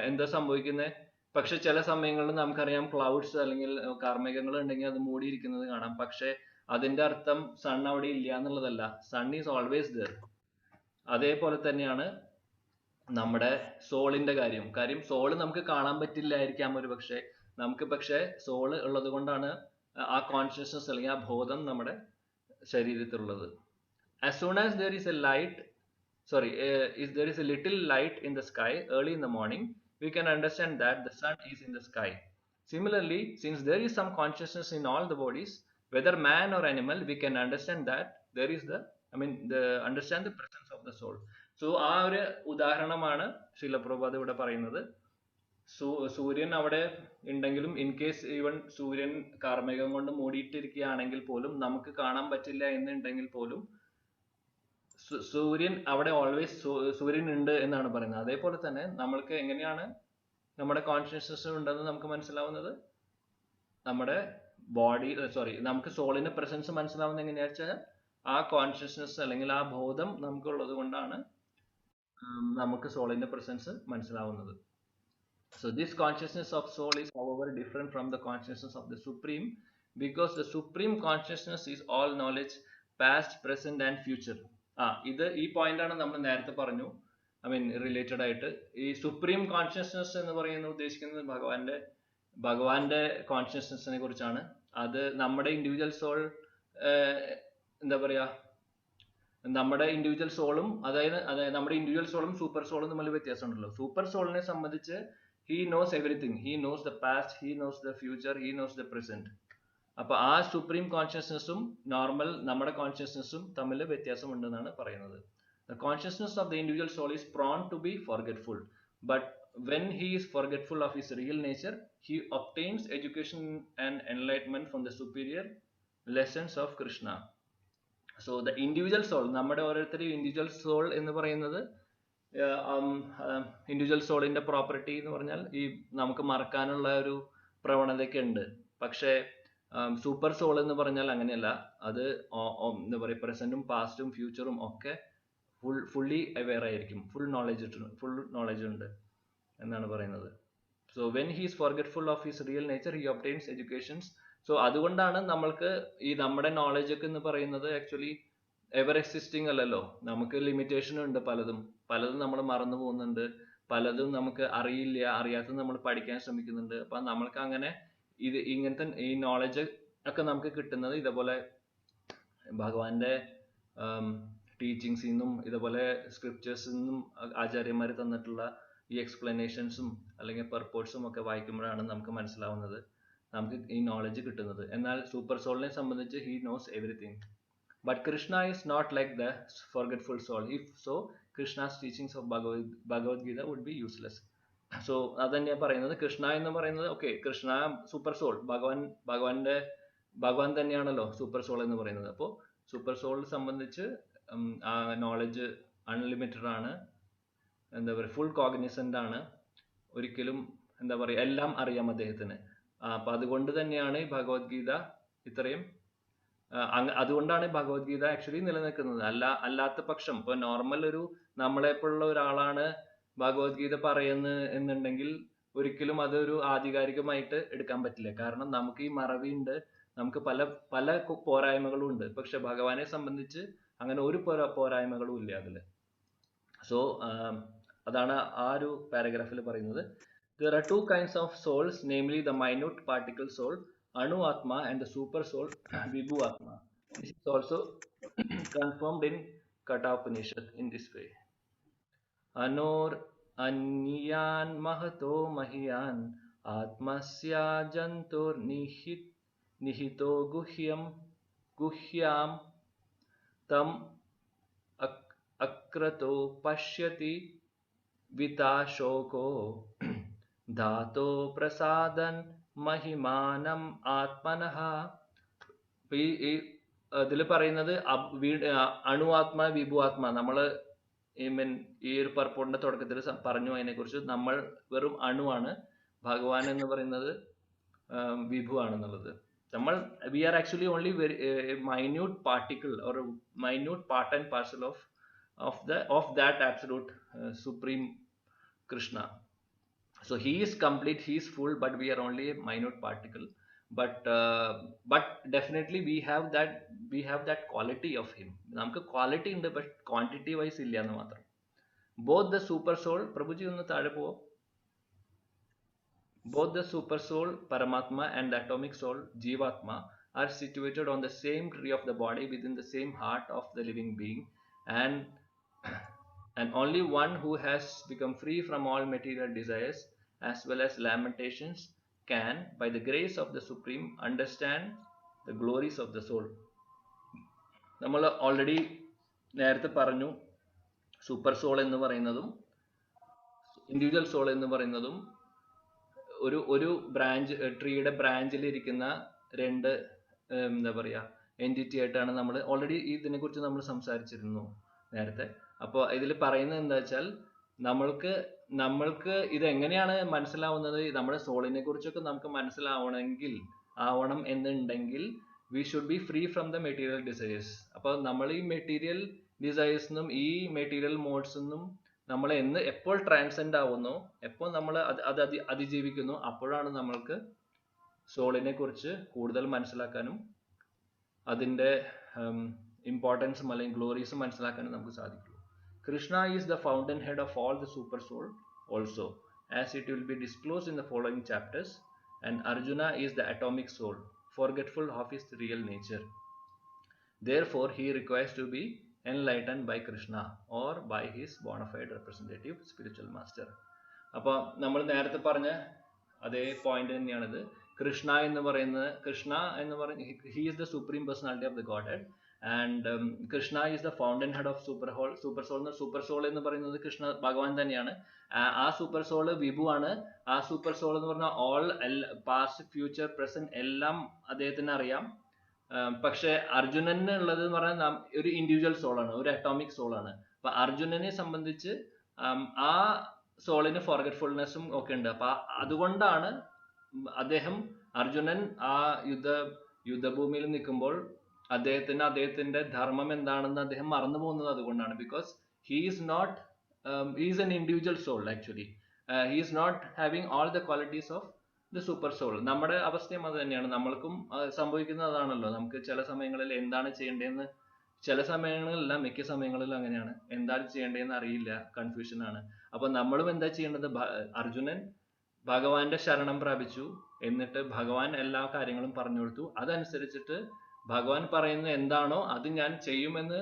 എന്താ സംഭവിക്കുന്നത്? പക്ഷെ ചില സമയങ്ങളിൽ നമുക്കറിയാം ക്ലൗഡ്സ് അല്ലെങ്കിൽ കാർമേഘങ്ങൾ ഉണ്ടെങ്കിൽ അത് മൂടിയിരിക്കുന്നത് കാണാം. പക്ഷെ അതിന്റെ അർത്ഥം സൺ അവിടെ ഇല്ല എന്നുള്ളതല്ല. Sun is always there. അതേപോലെ തന്നെയാണ് നമ്മുടെ സോളിന്റെ കാര്യം. സോള് നമുക്ക് കാണാൻ പറ്റില്ലായിരിക്കാം ഒരു പക്ഷെ, നമുക്ക് പക്ഷെ സോള് ഉള്ളത് കൊണ്ടാണ് ആ കോൺഷ്യസ്നസ് അല്ലെങ്കിൽ ആ ബോധം നമ്മുടെ ശരീരത്തിലുള്ളത്. As soon as there is a little light in the sky early in the morning, we can understand that the sun is in the sky. Similarly, since there is some consciousness in all the bodies, whether man or animal, we can understand that there is understand the presence of the soul. So ആ ഒരു ഉദാഹരണമാണ് ശ്രീല പ്രഭുപാദ് ഇവിടെ പറയുന്നത്. സൂര്യൻ അവിടെ ഉണ്ടെങ്കിലും in case even സൂര്യൻ കാർമേഘം കൊണ്ട് മൂടിയിട്ടിരിക്കുകയാണെങ്കിൽ പോലും നമുക്ക് കാണാൻ പറ്റില്ല എന്നുണ്ടെങ്കിൽ പോലും സൂര്യൻ അവിടെ ഓൾവേസ് സൂര്യൻ ഉണ്ട് എന്നാണ് പറയുന്നത്. അതേപോലെ തന്നെ നമ്മൾക്ക് എങ്ങനെയാണ് നമ്മുടെ കോൺഷ്യസ്നസ് ഉണ്ടെന്ന് നമുക്ക് മനസ്സിലാവുന്നത്? നമ്മുടെ നമുക്ക് സോളിന്റെ പ്രസൻസ് മനസ്സിലാവുന്നത് എങ്ങനെയാ വെച്ചാൽ ആ കോൺഷ്യസ്നസ് അല്ലെങ്കിൽ ആ ബോധം നമുക്കുള്ളത് കൊണ്ടാണ് നമുക്ക് സോളിന്റെ പ്രസൻസ് മനസ്സിലാവുന്നത്. So this consciousness of soul is however different from the consciousness of the Supreme, because the Supreme consciousness is all knowledge, past, present and future. ഈ പോയിന്റ് ആണ് നമ്മൾ നേരത്തെ പറഞ്ഞു. റിലേറ്റഡ് ആയിട്ട് ഈ സുപ്രീം കോൺഷ്യസ്നസ് എന്ന് പറയുന്നത് ഉദ്ദേശിക്കുന്നത് ഭഗവാന്റെ കോൺഷ്യസ്നസിനെ കുറിച്ചാണ്. അത് നമ്മുടെ ഇൻഡിവിജ്വൽ സോൾ എന്താ പറയാ, നമ്മുടെ ഇൻഡിവിജ്വൽ സോളും അതായത് നമ്മുടെ ഇൻഡിവിജ്വൽ സോളും സൂപ്പർ സോളും തമ്മിൽ വ്യത്യാസമുണ്ടല്ലോ. സൂപ്പർ സോളിനെ സംബന്ധിച്ച് he knows everything. He knows the past, he knows the future, he knows the present. അപ്പൊ ആ സുപ്രീം കോൺഷ്യസ്നെസ്സും നോർമൽ നമ്മുടെ കോൺഷ്യസ്നെസ്സും തമ്മിൽ വ്യത്യാസം ഉണ്ടെന്നാണ് പറയുന്നത്. The consciousness of the individual soul is prone to be forgetful, but when he is forgetful of his real nature, he obtains education and enlightenment from the superior lessons of Krishna. So the individual soul, നമ്മുടെ ഓരോരുത്തരും individual soul എന്ന് പറയുന്നത് individual സോളിന്റെ property എന്ന് പറഞ്ഞാൽ ഈ നമുക്ക് മറക്കാനുള്ള ഒരു പ്രവണതയൊക്കെ ഉണ്ട്. പക്ഷേ സൂപ്പർ സോൾ എന്ന് പറഞ്ഞാൽ അങ്ങനെയല്ല. അത് എന്താ പറയുക, പ്രസന്റും പാസ്റ്റും ഫ്യൂച്ചറും ഒക്കെ ഫുള്ളി അവെയർ ആയിരിക്കും. ഫുൾ നോളജ് ഉണ്ട് എന്നാണ് പറയുന്നത്. So when he is forgetful of his real nature he obtains educations. So അതുകൊണ്ടാണ് നമ്മൾക്ക് ഈ നമ്മുടെ നോളജ് ഒക്കെ എന്ന് പറയുന്നത് ആക്ച്വലി എവർ എക്സിസ്റ്റിംഗ് അല്ലല്ലോ. നമുക്ക് ലിമിറ്റേഷൻ ഉണ്ട്. പലതും നമ്മൾ മറന്നു പോകുന്നുണ്ട്. പലതും നമുക്ക് അറിയാത്തത് നമ്മൾ പഠിക്കാൻ ശ്രമിക്കുന്നുണ്ട്. അപ്പൊ നമ്മൾക്ക് അങ്ങനെ ഇങ്ങനത്തെ ഈ നോളജ് ഒക്കെ നമുക്ക് കിട്ടുന്നത് ഇതേപോലെ ഭഗവാന്റെ ടീച്ചിങ്സിൽ നിന്നും ഇതേപോലെ സ്ക്രിപ്റ്റേഴ്സിൽ നിന്നും ആചാര്യന്മാർ തന്നിട്ടുള്ള ഈ എക്സ്പ്ലനേഷൻസും അല്ലെങ്കിൽ പർപ്പോർട്സും ഒക്കെ വായിക്കുമ്പോഴാണ് നമുക്ക് മനസ്സിലാവുന്നത്, നമുക്ക് ഈ നോളജ് കിട്ടുന്നത്. എന്നാൽ സൂപ്പർ സോളിനെ സംബന്ധിച്ച് he knows everything. But Krishna is not like the forgetful soul. If so, Krishna's teachings of Bhagavad Gita would be useless. So അതന്നെയാണ് പറയുന്നത്. കൃഷ്ണ എന്ന് പറയുന്നത് ഓക്കെ, കൃഷ്ണ സൂപ്പർ സോൾ, ഭഗവാൻ തന്നെയാണല്ലോ സൂപ്പർ സോൾ എന്ന് പറയുന്നത്. അപ്പോൾ സൂപ്പർ സോളിനെ സംബന്ധിച്ച് ആ നോളജ് അൺലിമിറ്റഡ് ആണ്, എന്താ പറയുക, ഫുൾ കോഗ്നിസന്റ് ആണ്. ഒരിക്കലും എന്താ പറയുക, എല്ലാം അറിയാം അദ്ദേഹത്തിന്. അപ്പൊ അതുകൊണ്ട് തന്നെയാണ് ഈ ഭഗവത്ഗീത ഇത്രയും അതുകൊണ്ടാണ് ഭഗവത്ഗീത ആക്ച്വലി നിലനിൽക്കുന്നത്. അല്ലാത്ത പക്ഷം ഇപ്പൊ നോർമൽ ഒരു നമ്മളെപ്പോലുള്ള ഒരാളാണ് ഭഗവത്ഗീത എന്നുണ്ടെങ്കിൽ ഒരിക്കലും അതൊരു ആധികാരികമായിട്ട് എടുക്കാൻ പറ്റില്ല. കാരണം നമുക്ക് ഈ മറവിയുണ്ട്, നമുക്ക് പല പോരായ്മകളും ഉണ്ട്. പക്ഷെ ഭഗവാനെ സംബന്ധിച്ച് അങ്ങനെ ഒരു പോരായ്മകളും ഇല്ല അതില്. സോ അതാണ് ആ ഒരു പാരഗ്രാഫിൽ പറയുന്നത്. There are two kinds of souls, namely the minute particle soul, Anu Atma, and the super soul, Vibhu Atma. This is also confirmed in Katha Upanishad in this way. Anor Anyan Mahato Mahiyan Atmasya Jantur Nihito Guhyam Tam Akrato Pashyati Vitashoko Dhato Prasadan മഹിമാനം ആത്മനഃ. ഈ ഇതിൽ പറയുന്നത് അണു ആത്മ വിഭു ആത്മ. നമ്മള് ഈ ഒരു പർപ്പോട്ടിന്റെ തുടക്കത്തിൽ പറഞ്ഞു അതിനെ കുറിച്ച്. നമ്മൾ വെറും അണുവാണ്, ഭഗവാൻ എന്ന് പറയുന്നത് വിഭു ആണെന്നുള്ളത്. നമ്മൾ we are actually only minute particle or minute part and parcel of that absolute supreme Krishna. So he is complete, he is full, but we are only a minute particle. But definitely we have that quality of him. നമുക്ക് quality ഉണ്ട്, but quantity wise ഇല്ല എന്ന് മാത്രം. Both the super soul, പ്രഭുജി ഒന്ന് താഴെ പോവോ. Both the super soul Paramatma and the atomic soul Jivatma are situated on the same tree of the body within the same heart of the living being, and only one who has become free from all material desires as well as lamentations can, by the grace of the Supreme, understand the glories of the soul. നമ്മൾ already നേരത്തെ പറഞ്ഞു, super soul എന്ന് പറയുന്നതും individual soul എന്ന് പറയുന്നതും ഒരു branch ട്രീയുടെ ബ്രാഞ്ചിൽ ഇരിക്കുന്ന രണ്ട് എന്താ പറയുക എൻറ്റിറ്റി ആയിട്ടാണ് നമ്മൾ ഓൾറെഡി ഇതിനെ കുറിച്ച് നമ്മൾ സംസാരിച്ചിരുന്നു നേരത്തെ. അപ്പോൾ ഇതിൽ പറയുന്നത് എന്താ വെച്ചാൽ നമ്മൾക്ക് ഇത് എങ്ങനെയാണ് മനസ്സിലാവുന്നത്, നമ്മുടെ സോളിനെ കുറിച്ചൊക്കെ നമുക്ക് ആവണം എന്നുണ്ടെങ്കിൽ we should be free from the material desires. അപ്പോൾ നമ്മൾ ഈ മെറ്റീരിയൽ ഡിസയേഴ്സിനും ഈ മെറ്റീരിയൽ മോഡ്സിനും നമ്മൾ എപ്പോൾ ട്രാൻസെൻഡ് ആവുന്നു, എപ്പോൾ നമ്മൾ അത് അതിജീവിക്കുന്നു, അപ്പോഴാണ് നമ്മൾക്ക് സോളിനെ കുറിച്ച് കൂടുതൽ മനസ്സിലാക്കാനും അതിൻ്റെ ഇമ്പോർട്ടൻസും അല്ലെങ്കിൽ ഗ്ലോറീസും മനസ്സിലാക്കാനും നമുക്ക് സാധിക്കുള്ളൂ. Krishna is the fountainhead of all the super soul also, as it will be disclosed in the following chapters, and Arjuna is the atomic soul, forgetful of his real nature. Therefore, he requires to be enlightened by Krishna or by his bona fide representative spiritual master. അപ്പൊ നമ്മൾ നേരത്തെ പറഞ്ഞ അതേ point തന്നെയാണിത്. കൃഷ്ണ എന്ന് പറയുന്നത് he is the supreme personality of the Godhead and Krishna is the fountainhead of super soul എന്ന് പറയുന്നത് കൃഷ്ണ ഭഗവാൻ തന്നെയാണ്. ആ സൂപ്പർ സോള് വിഭു ആണ്. ആ സൂപ്പർ സോൾ എന്ന് പറഞ്ഞാൽ പാസ്റ്റ് ഫ്യൂച്ചർ പ്രസന്റ് എല്ലാം അദ്ദേഹത്തിന് അറിയാം. പക്ഷെ അർജുനന് ഉള്ളത് എന്ന് പറഞ്ഞാൽ ഒരു ഇൻഡിവിജ്വൽ സോളാണ്, ഒരു അറ്റോമിക് സോളാണ്. അപ്പൊ അർജുനനെ സംബന്ധിച്ച് ആ സോളിന് ഫോർഗറ്റ്ഫുൾനെസ്സും ഒക്കെ ഉണ്ട്. അപ്പൊ അതുകൊണ്ടാണ് അർജുനൻ ആ യുദ്ധഭൂമിയിൽ നിൽക്കുമ്പോൾ അദ്ദേഹത്തിന്റെ ധർമ്മം എന്താണെന്ന് അദ്ദേഹം മറന്നു പോകുന്നത് അതുകൊണ്ടാണ്. Because he is an individual soul actually. He is not having all the qualities of the super soul. നമ്മുടെ അവസ്ഥയും അത് തന്നെയാണ്. നമ്മൾക്കും സംഭവിക്കുന്നത് അതാണല്ലോ. നമുക്ക് ചില സമയങ്ങളിൽ എന്താണ് ചെയ്യേണ്ടതെന്ന്, ചില സമയങ്ങളിലല്ല മിക്ക സമയങ്ങളിലും അങ്ങനെയാണ്, എന്താണ് ചെയ്യേണ്ടതെന്ന് അറിയില്ല, കൺഫ്യൂഷൻ ആണ്. അപ്പൊ നമ്മളും എന്താ ചെയ്യേണ്ടത്? അർജുനൻ ഭഗവാന്റെ ശരണം പ്രാപിച്ചു, എന്നിട്ട് ഭഗവാൻ എല്ലാ കാര്യങ്ങളും പറഞ്ഞു കൊടുത്തു. അതനുസരിച്ചിട്ട് ഭഗവാൻ പറയുന്നത് എന്താണോ അത് ഞാൻ ചെയ്യുമെന്ന്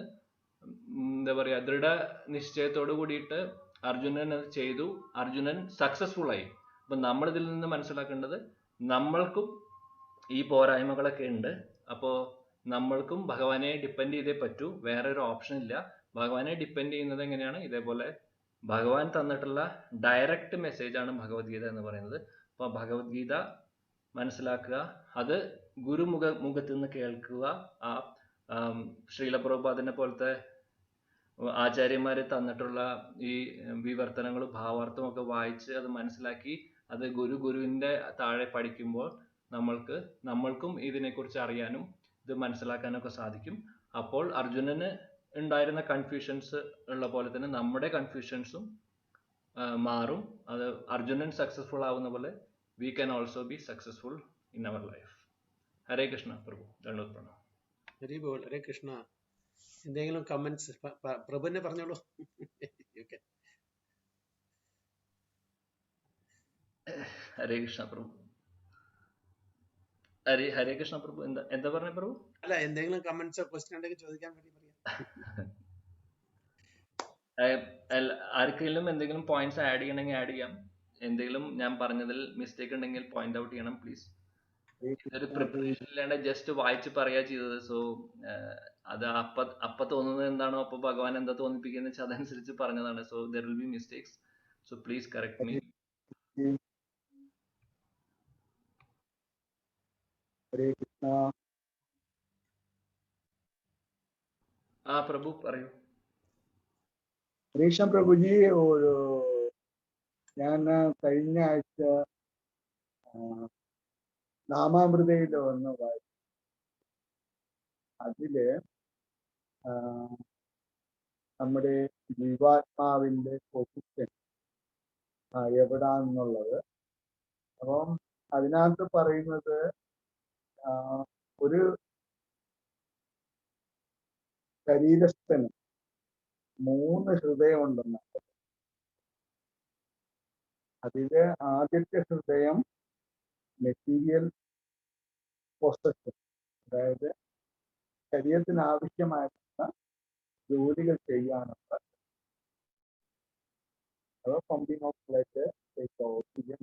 എന്താ പറയാ ദൃഢ നിശ്ചയത്തോട് കൂടിയിട്ട് അർജുനൻ അത് ചെയ്തു. അർജുനൻ സക്സസ്ഫുൾ ആയി. അപ്പൊ നമ്മൾ ഇതിൽ നിന്ന് മനസ്സിലാക്കേണ്ടത് നമ്മൾക്കും ഈ പോരായ്മകളൊക്കെ ഉണ്ട്. അപ്പോ നമ്മൾക്കും ഭഗവാനെ ഡിപ്പെൻഡ് ചെയ്തേ പറ്റൂ, വേറെ ഒരു ഓപ്ഷൻ ഇല്ല. ഭഗവാനെ ഡിപ്പെൻഡ് ചെയ്യുന്നത് എങ്ങനെയാണ്? ഇതേപോലെ ഭഗവാൻ തന്നിട്ടുള്ള ഡയറക്റ്റ് മെസ്സേജ് ആണ് ഭഗവത്ഗീത എന്ന് പറയുന്നത്. അപ്പൊ ഭഗവത്ഗീത മനസ്സിലാക്കുക, അത് മുഖത്ത് നിന്ന് കേൾക്കുക. ആ ശ്രീല പ്രഭുപാദിനെ പോലത്തെ ആചാര്യന്മാര് തന്നിട്ടുള്ള ഈ വിവർത്തനങ്ങളും ഭാവാർത്ഥവും ഒക്കെ വായിച്ച് അത് മനസ്സിലാക്കി അത് ഗുരുവിന്റെ താഴെ പഠിക്കുമ്പോൾ നമ്മൾക്കും ഇതിനെക്കുറിച്ച് അറിയാനും ഇത് മനസ്സിലാക്കാനൊക്കെ സാധിക്കും. അപ്പോൾ അർജുനന് ഉണ്ടായിരുന്ന കൺഫ്യൂഷൻസ് ഉള്ള പോലെ തന്നെ നമ്മുടെ കൺഫ്യൂഷൻസും മാറും. അത് അർജുനൻ സക്സസ്ഫുൾ ആവുന്ന പോലെ we can also be successful in our life. ഹരേ കൃഷ്ണ പ്രഭു. ദണ്ഡവത് പ്രണാമം. ഹരി ബോൾ. ഹരേ കൃഷ്ണ. എന്തെങ്കിലും കമന്റ്സ് പ്രഭുവിനെ പറഞ്ഞോളൂ. ഹരേ കൃഷ്ണ പ്രഭു. ഹരേ കൃഷ്ണ പ്രഭു. എന്താ പറഞ്ഞ പ്രഭു? അല്ല, എന്തെങ്കിലും കമന്റ്സോ ക്വസ്റ്റ്യൻ ഉണ്ടെങ്കിൽ ചോദിക്കാൻ വേണ്ടി പറയാം. ആർക്കെങ്കിലും എന്തെങ്കിലും പോയിന്റ്സ് ആഡ് ചെയ്യണമെങ്കിൽ ആഡ് ചെയ്യാം. എന്തെങ്കിലും ഞാൻ പറഞ്ഞതിൽ മിസ്റ്റേക്ക് ഉണ്ടെങ്കിൽ പോയിന്റ് ഔട്ട് ചെയ്യണം പ്ലീസ്. ഒരു പ്രിപ്പറേഷൻ ഇല്ലാണ്ട് ജസ്റ്റ് വായിച്ച് പറയാ ചെയ്തത്. സോ അത് അപ്പ തോന്നുന്നത് എന്താണോ, അപ്പൊ ഭഗവാൻ എന്താ തോന്നിപ്പിക്കുന്നത് വെച്ചാൽ അതനുസരിച്ച് പറഞ്ഞതാണ്. So there will be mistakes. So please correct me. Hare Krishna. Prabhu പറയൂ. ഹരീഷ പ്രഭുജി, ഞാൻ കഴിഞ്ഞ ആഴ്ച നാമാമൃതയിൽ ഒന്ന് വായിച്ചു. അതില് നമ്മുടെ ജീവാത്മാവിന്റെ പൊസിഷൻ എവിടാന്നുള്ളത്, അപ്പം അതിനകത്ത് പറയുന്നത് ഒരു ശരീരസ്ഥന് 3 ഹൃദയം ഉണ്ടെന്നാണ്. അതില് ആദ്യത്തെ ഹൃദയം മെറ്റീരിയൽ പൊസഷൻ, അതായത് ശരീരത്തിന് ആവശ്യമായിട്ടുള്ള ജോലികൾ ചെയ്യാനുള്ള pumping of blood, take oxygen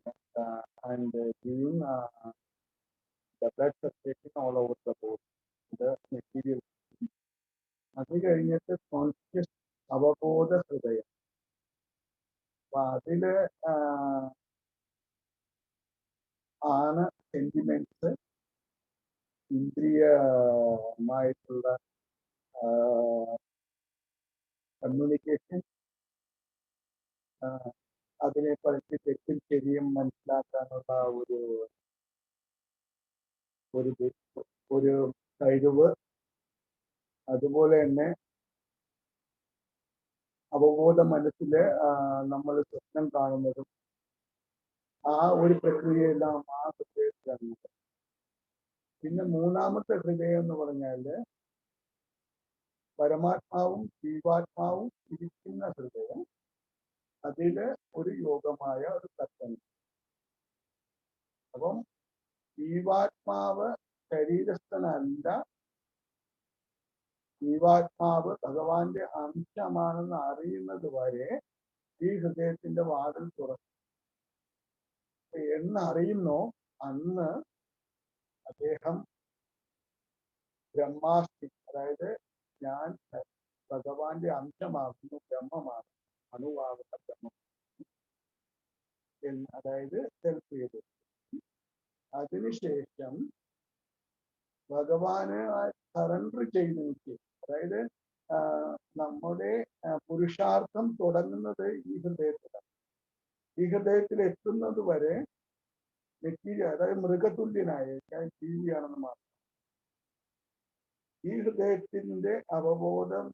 and giving the blood circulation all over the body, the material. അത് കഴിഞ്ഞിട്ട് കോൺഷ്യസ് അവബോധ ഹൃദയം. അപ്പൊ അതില് ആണ് സെന്റിമെന്റ്സ്, ഇന്ദ്രിയമായിട്ടുള്ള കമ്മ്യൂണിക്കേഷൻ, അതിനെ പറ്റി തെറ്റും ശരിയും മനസ്സിലാക്കാനുള്ള ഒരു കഴിവ്, അതുപോലെ തന്നെ അവബോധ മനസ്സില് നമ്മൾ സ്വപ്നം കാണുന്നതും ആ ഒരു പ്രക്രിയയെല്ലാം ആ ഹൃദയത്തിലാണ്. പിന്നെ 3ാമത്തെ ഹൃദയം എന്ന് പറഞ്ഞാല് പരമാത്മാവും ജീവാത്മാവും ഇരിക്കുന്ന ഹൃദയം. അതില് ഒരു യോഗമായ ഒരു തത്വം. അപ്പം ജീവാത്മാവ് ശരീരസ്ഥനല്ല, ജീവാത്മാവ് ഭഗവാന്റെ അംശമാണെന്ന് അറിയുന്നത് വരെ ഈ ഹൃദയത്തിന്റെ വാതിൽ തുറക്കും. എന്ന് അറിയുന്നോ അന്ന് അദ്ദേഹം ബ്രഹ്മാസ്മി, അതായത് ഞാൻ ഭഗവാന്റെ അംശമാകുന്നു, ബ്രഹ്മമാണ്, അണുവാകുന്ന ബ്രഹ്മം എന്ന്, അതായത് സെൽഫ് ചെയ്തു. അതിനുശേഷം ഭഗവാന് സറണ്ടർ ചെയ്ത് നിൽക്കും. അതായത് നമ്മുടെ പുരുഷാർത്ഥം തുടങ്ങുന്നത് ഈ ഹൃദയത്തിലാണ്. ഈ ഹൃദയത്തിൽ എത്തുന്നത് വരെ മെറ്റീരിയൽ, അതായത് മൃഗതുല്യനായ ഞാൻ ജീവിയാണെന്ന് മാത്രം. ഈ ഹൃദയത്തിന്റെ അവബോധം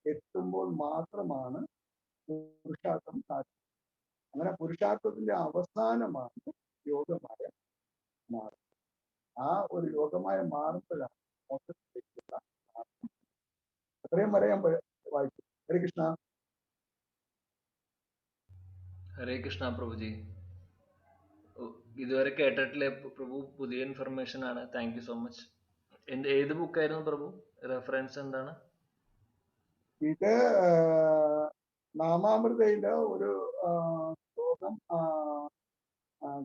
എത്തുമ്പോൾ മാത്രമാണ് പുരുഷാർത്ഥം സാധിക്കുന്നത്. അങ്ങനെ പുരുഷാർത്ഥത്തിന്റെ അവസാനമാണ് യോഗമായ മാർഗം. ആ ഒരു യോഗമായ മാർഗത്തിലാണ് മോക്ഷത്തിലേക്കുള്ള മാർഗം. അത്രയും വരെ ഞാൻ വായിച്ചു. ഹരേ കൃഷ്ണ. ഹരേ കൃഷ്ണ പ്രഭുജി. ഇതുവരെ കേട്ടിട്ടില്ല പ്രഭു, പുതിയ ഇൻഫർമേഷൻ ആണ്. Thank you so much. ഏത് ബുക്കായിരുന്നു പ്രഭു? റെഫറൻസ് എന്താണ്? ഇത് നാമാമൃതയിലെ ഒരു ശ്ലോകം,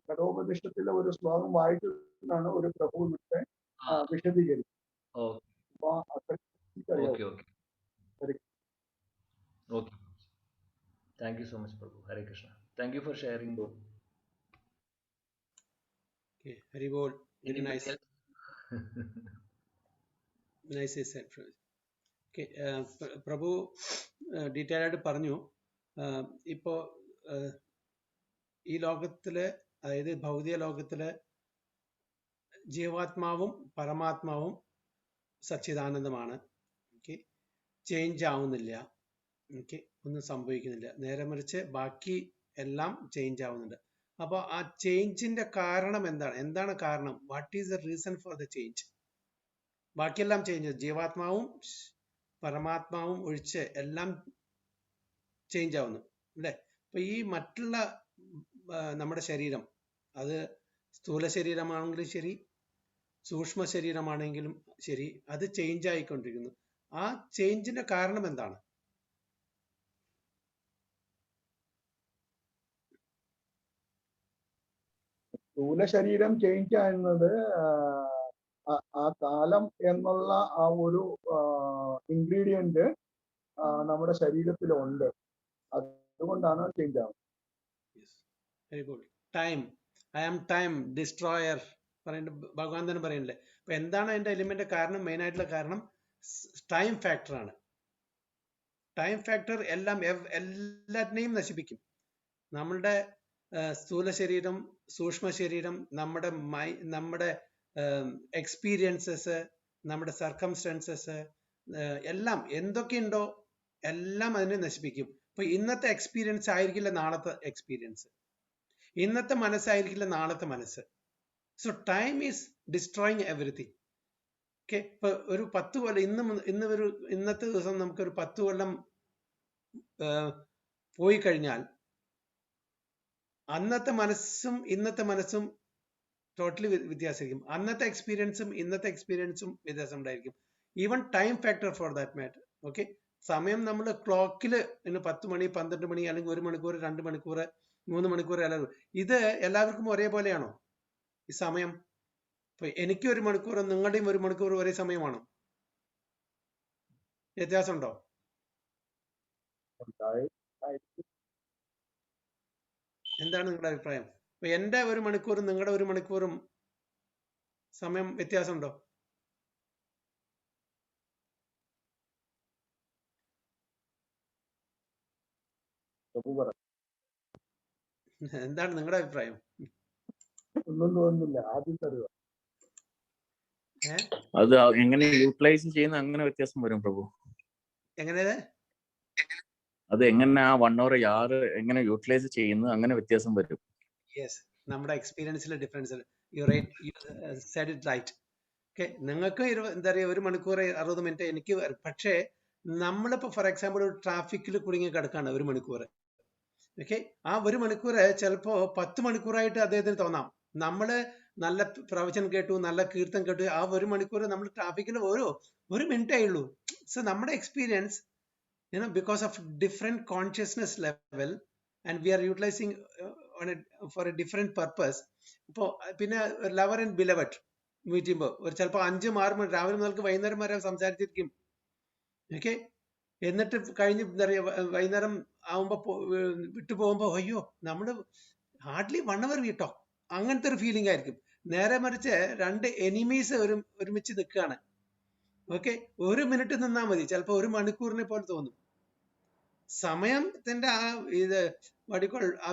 കഠോപനിഷത്തിലെ ഒരു ശ്ലോകം വായിച്ചിട്ടാണ് ഒരു പ്രഭു ഇവിടെ വിശദീകരിച്ചത്. അപ്പൊ താങ്ക് യു സോ മച്ച് പ്രഭു. Hare Krishna. Thank you for sharing. Hari Bol. Very nice. Nice said. Okay, പ്രഭു ഡീറ്റെയിൽ ആയിട്ട് പറഞ്ഞു. ഇപ്പോ ഈ ലോകത്തില്, അതായത് ഭൗതിക ലോകത്തില് ജീവാത്മാവും പരമാത്മാവും സച്ചിദാനന്ദമാണ്. ഓക്കെ, ചേഞ്ച് ആവുന്നില്ല. ഓക്കെ, ഒന്നും സംഭവിക്കുന്നില്ല. നേരെ മറിച്ച് ബാക്കി എല്ലാം ചേഞ്ച് ആവുന്നുണ്ട്. അപ്പോൾ ആ ചേഞ്ചിന്റെ കാരണം എന്താണ്? എന്താണ് കാരണം? What is the reason for the change? ബാക്കിയെല്ലാം ചേഞ്ച്, ജീവാത്മാവും പരമാത്മാവും ഒഴിച്ച് എല്ലാം ചേഞ്ച് ആവുന്നു അല്ലേ? അപ്പൊ ഈ മറ്റുള്ള നമ്മുടെ ശരീരം, അത് സ്ഥൂല ശരീരമാണെങ്കിലും ശരി, സൂക്ഷ്മ ശരീരമാണെങ്കിലും ശരി, അത് ചേഞ്ച് ആയിക്കൊണ്ടിരിക്കുന്നു. ആ ചേഞ്ചിന്റെ കാരണം എന്താണ്? സ്ഥൂല ശരീരം ചേഞ്ച് ആകുന്നത് ആ കാലം എന്നുള്ള ആ ഒരു ഇൻഗ്രീഡിയന്റ് നമ്മുടെ ശരീരത്തിലുണ്ട്. അതുകൊണ്ടാണ് ചേഞ്ച് ആവുന്നത്. Very good. Time, I am time destroyer പറയുന്നത് ഭഗവാൻ തന്നെ പറയുന്നില്ലേ? അപ്പൊ എന്താണ് അതിന്റെ എലിമെന്റ്? കാരണം, മെയിൻ ആയിട്ടുള്ള കാരണം ടൈം ഫാക്ടർ ആണ്. ടൈം ഫാക്ടർ എല്ലാറ്റിനെയും നശിപ്പിക്കും. നമ്മളുടെ സ്ഥൂല ശരീരം, സൂക്ഷ്മ ശരീരം, നമ്മുടെ എക്സ്പീരിയൻസസ്, നമ്മുടെ സർക്കംസ്റ്റൻസസ്, എല്ലാം എന്തൊക്കെയുണ്ടോ എല്ലാം അതിനെ നശിപ്പിക്കും. ഇപ്പൊ ഇന്നത്തെ എക്സ്പീരിയൻസ് ആയിരിക്കില്ല നാളത്തെ എക്സ്പീരിയൻസ്, ഇന്നത്തെ മനസ്സായിരിക്കില്ല നാളത്തെ മനസ്സ്. So time is destroying everything. Okay, ഇപ്പൊ ഒരു 10 കൊല്ലം, ഇന്നത്തെ ദിവസം നമുക്കൊരു 10 കൊല്ലം പോയി കഴിഞ്ഞാൽ അന്നത്തെ മനസ്സും ഇന്നത്തെ മനസ്സും ടോട്ടലി വ്യത്യാസമായിരിക്കും. അന്നത്തെ എക്സ്പീരിയൻസും ഇന്നത്തെ എക്സ്പീരിയൻസും വ്യത്യാസം ഉണ്ടായിരിക്കും. Even time factor for that matter. Okay, സമയം നമ്മൾ ക്ലോക്കിൽ 10 മണി, 12 മണി, അല്ലെങ്കിൽ 1 മണിക്കൂർ, 2 മണിക്കൂർ, 3 മണിക്കൂർ, ഇത് എല്ലാവർക്കും ഒരേപോലെയാണോ ഈ സമയം? ഇപ്പൊ എനിക്ക് 1 മണിക്കൂർ, നിങ്ങളുടെയും 1 മണിക്കൂർ ഒരേ സമയമാണോ? വ്യത്യാസമുണ്ടോ? എന്താണ് നിങ്ങളുടെ അഭിപ്രായം? അപ്പൊ എന്റെ 1 മണിക്കൂറും നിങ്ങളുടെ 1 മണിക്കൂറും സമയം വ്യത്യാസമുണ്ടോ? എന്താണ് നിങ്ങളുടെ അഭിപ്രായം? ഒന്നും തോന്നുന്നില്ല. ആദ്യം തരുക. അത് എങ്ങനെ യൂട്ടിലൈസ് ചെയ്യുന്ന അങ്ങനെ വ്യത്യാസം വരും പ്രഭു. എങ്ങനെ അത് എങ്ങനെ ആ 1 hour എങ്ങനെ യൂട്ടിലൈസ് ചെയ്യുന്നു അങ്ങനെ വ്യത്യാസം വരും. യെസ്, നമ്മുടെ എക്സ്പീരിയൻസിലെ difference. You said it right. Okay, നിങ്ങൾക്ക് എന്താ പറയുക 1 മണിക്കൂർ 60 മിനിറ്റ് എനിക്ക്. പക്ഷേ നമ്മളിപ്പോ ഫോർ എക്സാമ്പിൾ ഒരു ട്രാഫിക്കിൽ കുടുങ്ങി കിടക്കാണ് 1 മണിക്കൂർ. ഓക്കെ, ആ 1 മണിക്കൂർ ചിലപ്പോ 10 മണിക്കൂറായിട്ട് അദ്ദേഹത്തിന് തോന്നാം. നമ്മള് നല്ല പ്രവചനം കേട്ടു, നല്ല കീർത്തനം കേട്ടു, ആ 1 മണിക്കൂർ നമ്മൾ ട്രാഫിക്കിൽ ഒരു മിനിറ്റേ ഉള്ളൂ. സോ നമ്മുടെ experience, because of different consciousness level, and we are utilizing for a different purpose. ഇപ്പോൾ പിന്നെ ലവർ ആൻഡ് ബിലവറ്റ് മീറ്റ് ചെയ്യുമ്പോൾ ഒരു ചിലപ്പോൾ 5-6 മണി രാവിലെ മുതൽക്ക് വൈകുന്നേരം വരെ സംസാരിച്ചിരിക്കും. ഓക്കെ, എന്നിട്ട് കഴിഞ്ഞ് എന്താ പറയുക വൈകുന്നേരം ആവുമ്പോൾ വിട്ടു പോകുമ്പോൾ അയ്യോ നമ്മള് ഹാർഡ്ലി 1 hour വി ടോക്ക്, അങ്ങനത്തെ ഒരു ഫീലിംഗ് ആയിരിക്കും. നേരെ മറിച്ച് 2 എനിമീസ് ഒരുമിച്ച് നിൽക്കുകയാണ്. ഓക്കെ, 1 മിനിറ്റ് നിന്നാൽ മതി, ചിലപ്പോൾ 1 മണിക്കൂറിനെ പോലെ തോന്നും. സമയത്തിന്റെ ആ ഇത് വടിക്കോൾ ആ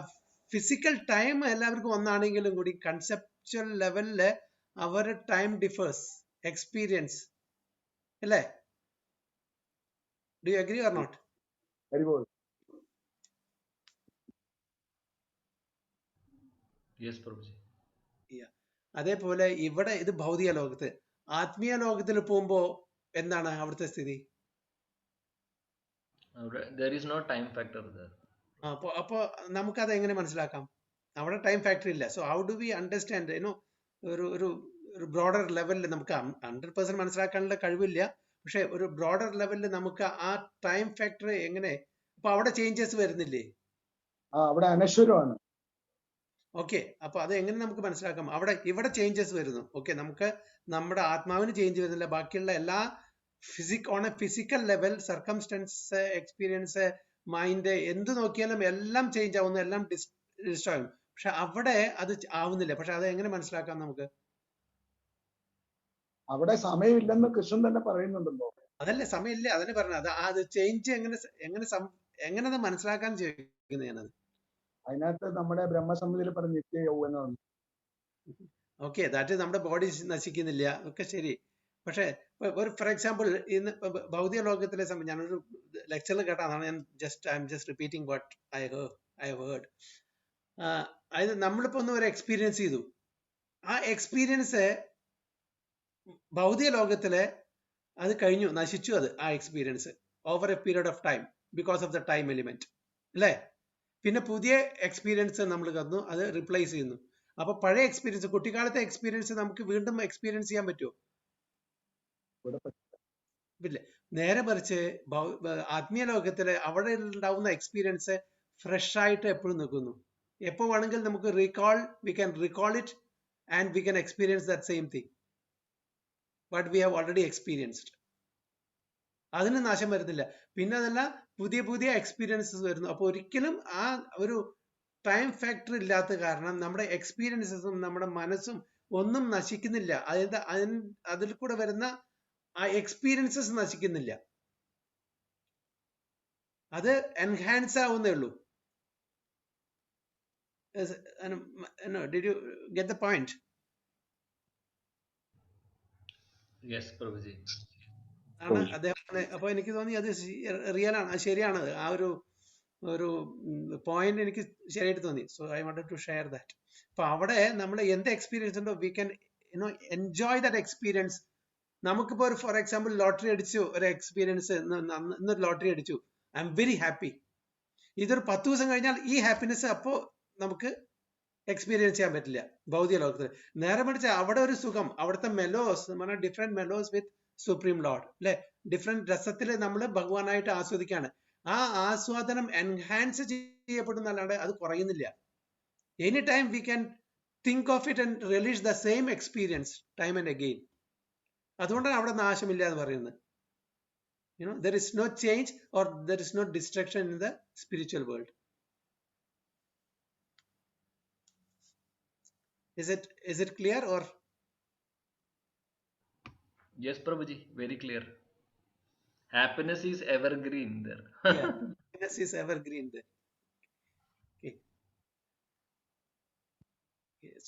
ഫിസിക്കൽ ടൈം എല്ലാവർക്കും ഒന്നാണെങ്കിലും കൂടി കൺസെപ്ച്വൽ ലെവലില് അവരുടെ ടൈം ഡിഫേഴ്സ്, എക്സ്പീരിയൻസ് അല്ലേ? Do you agree or not? Very good. Yes Prabhuji. അതേപോലെ ഇവിടെ ഇത് ഭൗതിക ലോകത്ത്. ആത്മീയ ലോകത്തിൽ പോകുമ്പോ എന്താണ് അവിടുത്തെ സ്ഥിതി? there is no time factor there. അപ്പോ നമുക്കത് എങ്ങനെ മനസ്സിലാക്കാം? അവിടെ ടൈം ഫാക്ടർ ഇല്ല. So how do we understand ഒരു ബ്രോഡർ ലെവലിൽ നമുക്ക് 100% മനസ്സിലാക്കാനുള്ള കഴിവില്ല, പക്ഷെ ഒരു ബ്രോഡർ ലെവലിൽ നമുക്ക് ആ ടൈം ഫാക്ടർ എങ്ങനെ, അപ്പൊ അവിടെ ചേഞ്ചസ് വരുന്നില്ലേ? അവിടെ അനശ്വരമാണ്. ഓക്കെ, അപ്പൊ അത് എങ്ങനെ നമുക്ക് മനസ്സിലാക്കാം? ഇവിടെ ചേഞ്ചസ് വരുന്നു. ഓക്കെ, നമുക്ക് നമ്മുടെ ആത്മാവിന് ചേഞ്ച് വരുന്നില്ല, ബാക്കിയുള്ള എല്ലാ on A physical level circumstances, experience, mind എന്ത് നോക്കിയാലും എല്ലാം ചേഞ്ച് ആവുന്നു, എല്ലാം ഡിസ്റ്റർബ് ആവും. പക്ഷെ അവിടെ അത് ആവുന്നില്ല. പക്ഷെ അത് എങ്ങനെ മനസ്സിലാക്കാം നമുക്ക്? അവിടെ സമയമില്ലെന്ന് കൃഷ്ണൻ തന്നെ പറയുന്നുണ്ടല്ലോ. അതല്ലേ സമയമില്ല, അതന്നെ പറഞ്ഞത്. അത് ചേഞ്ച് എങ്ങനെ അത് മനസ്സിലാക്കാൻ ചോദിക്കുന്നത് ഞാനത്. അതിനകത്ത് നമ്മുടെ ബ്രഹ്മസംഹിതയിൽ പറഞ്ഞ നിത്യ യൗവനമാണ്. ഓക്കെ, ദാറ്റ് നമ്മുടെ ബോഡി നശിക്കുന്നില്ല, ഒക്കെ ശരി. പക്ഷെ ഒരു ഫോർ എക്സാമ്പിൾ ഇന്ന് ഭൗതിക ലോകത്തിലെ സമയം ഞാനൊരു ലെക്ചറിൽ കേട്ടതാണ്, ഞാൻ I am just repeating what I have heard. അതായത് നമ്മളിപ്പോ ഒന്ന് ഒരു എക്സ്പീരിയൻസ് ചെയ്തു, ആ എക്സ്പീരിയൻസ് ഭൗതിക ലോകത്തില് അത് കഴിഞ്ഞു, നശിച്ചു, ആ experience over A period of time because of the time element അല്ലേ? പിന്നെ പുതിയ എക്സ്പീരിയൻസ് നമ്മൾ കന്നു, അത് റിപ്ലേസ് ചെയ്യുന്നു. അപ്പൊ പഴയ എക്സ്പീരിയൻസ്, കുട്ടിക്കാലത്തെ എക്സ്പീരിയൻസ് നമുക്ക് വീണ്ടും എക്സ്പീരിയൻസ് ചെയ്യാൻ പറ്റുമോ? ഇല്ല. നേരെ മറിച്ച് ആത്മീയ ലോകത്തില് അവിടെ ഉണ്ടാവുന്ന എക്സ്പീരിയൻസ് ഫ്രഷ് ആയിട്ട് എപ്പോഴും നിൽക്കുന്നു. എപ്പോ വേണമെങ്കിൽ നമുക്ക് we can recall it and we can experience that same thing what we have already experienced. അതിന് നാശം വരുന്നില്ല. പിന്നെ അതല്ല, പുതിയ പുതിയ എക്സ്പീരിയൻസസ് വരുന്നു. അപ്പൊ ഒരിക്കലും ആ ഒരു ടൈം ഫാക്ടർ ഇല്ലാത്ത കാരണം നമ്മുടെ എക്സ്പീരിയൻസസും നമ്മുടെ മനസ്സും ഒന്നും നശിക്കുന്നില്ല. അതിൽ കൂടെ വരുന്ന ആ എക്സ്പീരിയൻസസ് നശിക്കുന്നില്ല, അത് എൻഹാൻസ് ആവുന്നേ ഉള്ളൂ. Did you get the point? Yes പ്രഭുജി. ആണ് അദ്ദേഹം. അപ്പൊ എനിക്ക് തോന്നി അത് റിയൽ ആണ്, ശരിയാണ്. ആ ഒരു പോയിന്റ് എനിക്ക് ശരിയായിട്ട് തോന്നി. So I wanted to share that. അപ്പൊ അവിടെ നമ്മൾ എന്ത് എക്സ്പീരിയൻസ് ഉണ്ടോ we can enjoy that experience. നമുക്കിപ്പോ ഒരു ഫോർ എക്സാമ്പിൾ ലോട്ടറി അടിച്ചു, ഒരു എക്സ്പീരിയൻസ്, ഇന്നൊരു ലോട്ടറി അടിച്ചു, ഐ എം വെരി ഹാപ്പി. ഇതൊരു 10 ദിവസം കഴിഞ്ഞാൽ ഈ ഹാപ്പിനെസ് അപ്പോ നമുക്ക് എക്സ്പീരിയൻസ് ചെയ്യാൻ പറ്റില്ല ഭൗതിക ലോകത്തിൽ. നേരെ മറിച്ച് അവിടെ ഒരു സുഖം, അവിടുത്തെ മെലോസ്, ഡിഫറെന്റ് മെലോസ് വിത്ത് സുപ്രീം ലോർഡ് അല്ലെ, ഡിഫറെന്റ് രസത്തിൽ നമ്മൾ ഭഗവാനായിട്ട് ആസ്വദിക്കാണ്. ആ ആസ്വാദനം എൻഹാൻസ് ചെയ്യപ്പെടുന്നല്ലാണ്ട് അത് കുറയുന്നില്ല. Any time we can think of it and release the same experience time and again. അതുകൊണ്ടാണ് അവിടെ നാശമില്ല എന്ന് പറയുന്നത്. there is no change or there is no destruction in the spiritual world. Is it clear or? Yes Prabhuji, very clear. Happiness is evergreen there. Yeah, happiness is evergreen there. Okay.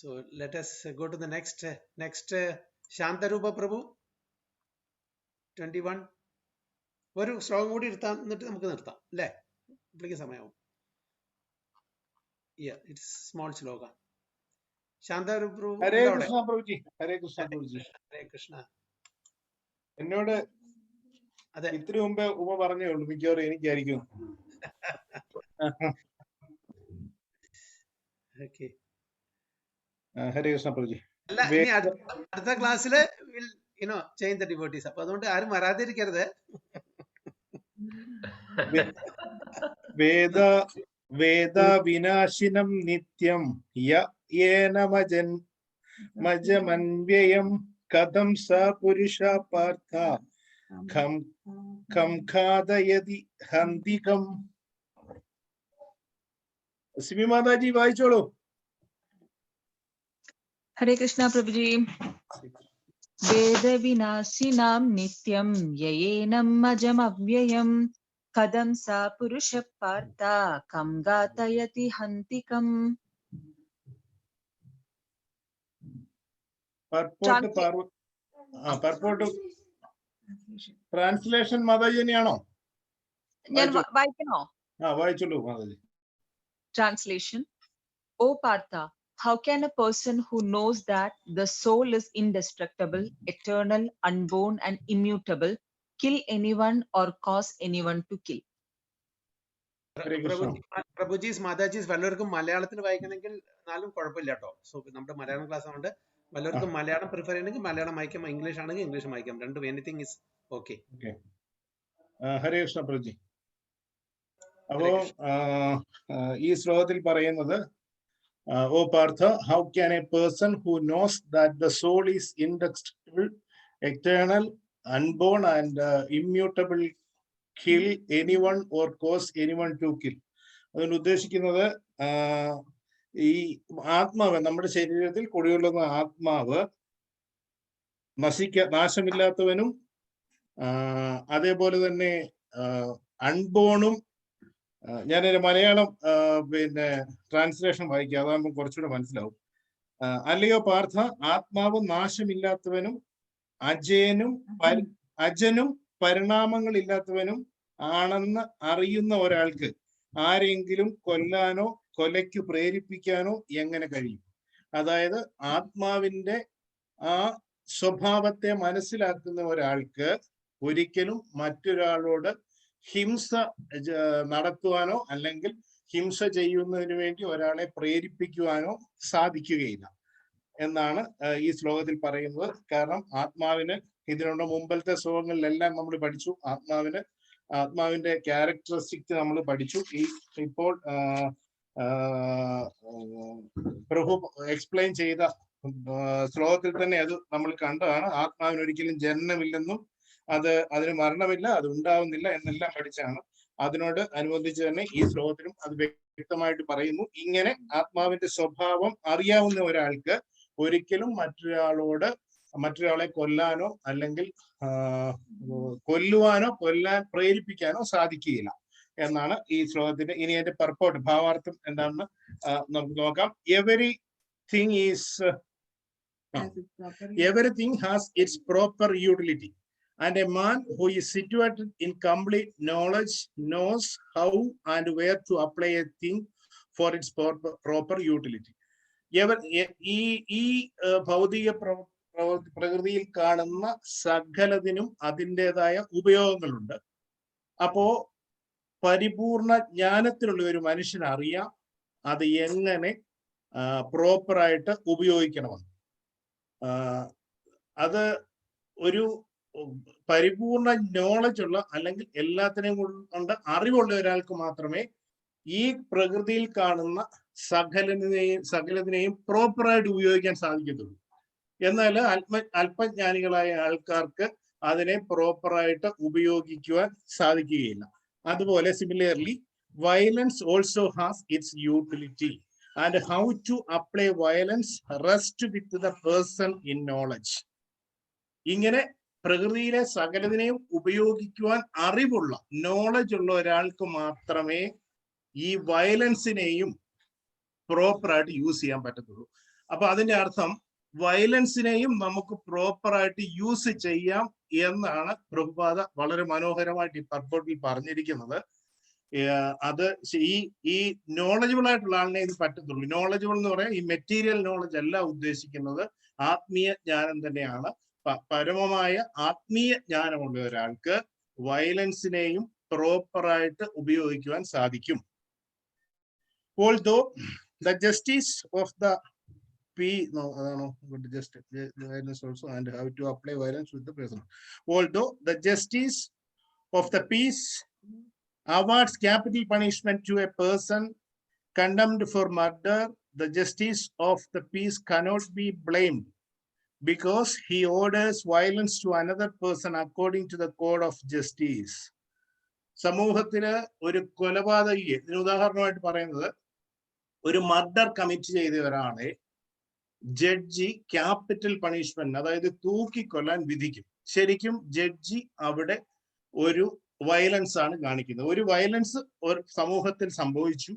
So let us go to the next Shantarupa Prabhu 21. ഒരു ശ്ലോകം കൂടി എടുത്താൽ എന്നിട്ട് നമുക്ക് നിർത്താം അല്ലേ? അപ്പോഴേക്കും സമയമാവും. It's small shloka. ശാന്താരൂപ. ഹരേ കൃഷ്ണ പ്രഭുജി. ഹരേ കൃഷ്ണ പ്രഭുജി. ഹരേ കൃഷ്ണ. എന്നോട് അതെ ഇത്തിരി മുമ്പേ ഉപ പറഞ്ഞേ ഉള്ളൂ, മിക്കവാറും എനിക്കായിരിക്കും. ഹരേ കൃഷ്ണ പ്രഭുജി. അല്ല, ഇനി അടുത്ത ക്ലാസ്സില് change the devotees. അപ്പൊ അതുകൊണ്ട് ആരും വരാതിരിക്കരുത്. വേദ വിനാശിനം നിത്യം യേന മജമന്വയം കഥം സ പുരുഷ പാർത്ഥ ഖം ഖാദയതി ഹന്തികം. സിമി മാതാജി വായിച്ചോളൂ. Hare Krishna Prabhuji. Veda vinasinam nityam yayenam majam avyayam kadam sa purusha partha kam gatayati hantikam. Purport translation Mataji തന്നെയാണോ? ഞാൻ വായിക്കണോ? വായിച്ചോളൂ Mataji. Translation. O Partha, how can a person who knows that the soul is indestructible, eternal, unborn, and immutable kill anyone or cause anyone to kill? പ്രഭുജീസ് മാതാജീസ് വല്ലവർക്കും മലയാളത്തിൽ വായിക്കണമെങ്കിൽ നാലും കുഴപ്പമില്ല കേട്ടോ. So നമ്മുടെ Malayalam class ആയതുകൊണ്ട് വല്ലവർക്കും Malayalam prefer ചെയ്യണമെങ്കിൽ മലയാളം വായിക്കാം, ഇംഗ്ലീഷ് ആണെങ്കിൽ ഇംഗ്ലീഷ് വായിക്കാം. രണ്ടും anything is okay. Hare Krishna പ്രഭുജി. അപ്പോ ഈ ശ്ലോകത്തിൽ പറയുന്നത്, O Partha, how can a person who knows that the soul is indestructible, eternal, unborn, and immutable kill anyone or cause anyone to kill? അതുകൊണ്ട് ഉദ്ദേശിക്കുന്നത് ഈ ആത്മാവ്, നമ്മുടെ ശരീരത്തിൽ കുടികൊള്ളുന്ന ആത്മാവ് നാശമില്ലാത്തവനും അതേപോലെ തന്നെ അൺബോണും. ഞാനൊരു മലയാളം ട്രാൻസ്ലേഷൻ വായിക്കാം, അതാകുമ്പോൾ കുറച്ചുകൂടെ മനസ്സിലാവും. അല്ലയോ പാർത്ഥ, ആത്മാവ് നാശമില്ലാത്തവനും അജനും പരിണാമങ്ങളില്ലാത്തവനും ആണെന്ന് അറിയുന്ന ഒരാൾക്ക് ആരെങ്കിലും കൊല്ലാനോ കൊലയ്ക്ക് പ്രേരിപ്പിക്കാനോ എങ്ങനെ കഴിയും? അതായത് ആത്മാവിന്റെ ആ സ്വഭാവത്തെ മനസ്സിലാക്കുന്ന ഒരാൾക്ക് ഒരിക്കലും മറ്റൊരാളോട് ഹിംസ നടത്തുവാനോ അല്ലെങ്കിൽ ഹിംസ ചെയ്യുന്നതിന് വേണ്ടി ഒരാളെ പ്രേരിപ്പിക്കുവാനോ സാധിക്കുകയില്ല എന്നാണ് ഈ ശ്ലോകത്തിൽ പറയുന്നത്. കാരണം ആത്മാവിന് ഇതിനുള്ള മുമ്പത്തെ ശ്ലോകങ്ങളിലെല്ലാം നമ്മൾ പഠിച്ചു. ആത്മാവിന്റെ ക്യാരക്ടറിസ്റ്റിക്സ് നമ്മൾ പഠിച്ചു. ഇപ്പോൾ പ്രഭു എക്സ്പ്ലെയിൻ ചെയ്ത ശ്ലോകത്തിൽ തന്നെ അത് നമ്മൾ കണ്ടതാണ്. ആത്മാവിന് ഒരിക്കലും ജനനമില്ലെന്നും അതിന് മരണമില്ല, അത് ഉണ്ടാവുന്നില്ല എന്നെല്ലാം പഠിച്ചാണ്. അതിനോട് അനുബന്ധിച്ച് തന്നെ ഈ ശ്ലോകത്തിലും അത് വ്യക്തമായിട്ട് പറയുന്നു. ഇങ്ങനെ ആത്മാവിന്റെ സ്വഭാവം അറിയാവുന്ന ഒരാൾക്ക് ഒരിക്കലും മറ്റൊരാളെ കൊല്ലാനോ അല്ലെങ്കിൽ കൊല്ലുവാനോ പ്രേരിപ്പിക്കാനോ സാധിക്കുകയില്ല എന്നാണ് ഈ ശ്ലോകത്തിന്റെ. ഇനി അതിന്റെ പർപ്പോട്ട്, ഭാവാർത്ഥം എന്താണെന്ന് നമുക്ക് നോക്കാം. Everything has its proper utility, and a man who is situated in complete knowledge knows how and where to apply a thing for its proper utility. ഈ ഭൗതിക പ്രകൃതിയിൽ കാണുന്ന സകലതിനും അതിൻ്റെതായ ഉപയോഗങ്ങളുണ്ട്. അപ്പോ പരിപൂർണ ജ്ഞാനത്തിലുള്ള ഒരു മനുഷ്യന് അറിയാം അത് എങ്ങനെ പ്രോപ്പറായിട്ട് ഉപയോഗിക്കണമെന്ന്. അത് ഒരു പരിപൂർണ നോളജ് ഉള്ള അല്ലെങ്കിൽ എല്ലാത്തിനെയും കൊണ്ട് അറിവുള്ള ഒരാൾക്ക് മാത്രമേ ഈ പ്രകൃതിയിൽ കാണുന്ന സകലതിനെയും പ്രോപ്പറായിട്ട് ഉപയോഗിക്കാൻ സാധിക്കത്തുള്ളൂ. എന്നാൽ അല്പജ്ഞാനികളായ ആൾക്കാർക്ക് അതിനെ പ്രോപ്പറായിട്ട് ഉപയോഗിക്കുവാൻ സാധിക്കുകയില്ല. അതുപോലെ similarly violence also has its utility, and how to apply violence rest with the person in knowledge. ഇങ്ങനെ പ്രകൃതിയിലെ സകലതിനെയും ഉപയോഗിക്കുവാൻ അറിവുള്ള നോളജ് ഉള്ള ഒരാൾക്ക് മാത്രമേ ഈ വയലൻസിനെയും പ്രോപ്പറായിട്ട് യൂസ് ചെയ്യാൻ പറ്റത്തുള്ളൂ. അപ്പൊ അതിന്റെ അർത്ഥം വയലൻസിനെയും നമുക്ക് പ്രോപ്പറായിട്ട് യൂസ് ചെയ്യാം എന്നാണ് പ്രഭുപാദ വളരെ മനോഹരമായിട്ട് ഈ പർപ്പോട്ടിൽ പറഞ്ഞിരിക്കുന്നത്. അത് ഈ നോളജബിൾ ആയിട്ടുള്ള ആളിനെ ഇത് പറ്റത്തുള്ളൂ. നോളജബിൾ എന്ന് പറയാൻ ഈ മെറ്റീരിയൽ നോളജ് അല്ല ഉദ്ദേശിക്കുന്നത്, ആത്മീയ ജ്ഞാനം തന്നെയാണ്. പരമമായ ആത്മീയ ജ്ഞാനമുള്ള ഒരാൾക്ക് വയലൻസിനെയും പ്രോപ്പറായിട്ട് ഉപയോഗിക്കുവാൻ സാധിക്കും. Although the justice of the peace, also and how to apply violence with the person. Although the justice of the peace awards capital punishment to a person condemned for murder, the justice of the peace cannot be blamed because he orders violence to another person according to the code of justice. സമൂഹത്തിന് ഒരു കൊലപാതകി, ഇതിന് ഉദാഹരണമായിട്ട് പറയുന്നത്, ഒരു murder commit ചെയ്ത ഒരാളെ judge capital punishment, അതായത് തൂക്കിക്കൊല്ലാൻ വിധിക്കും. ശരിക്കും ജഡ്ജി അവിടെ ഒരു വയലൻസ് ആണ് കാണിക്കുന്നത്. ഒരു വയലൻസ് ഒരു സമൂഹത്തിൽ സംഭവിച്ചു.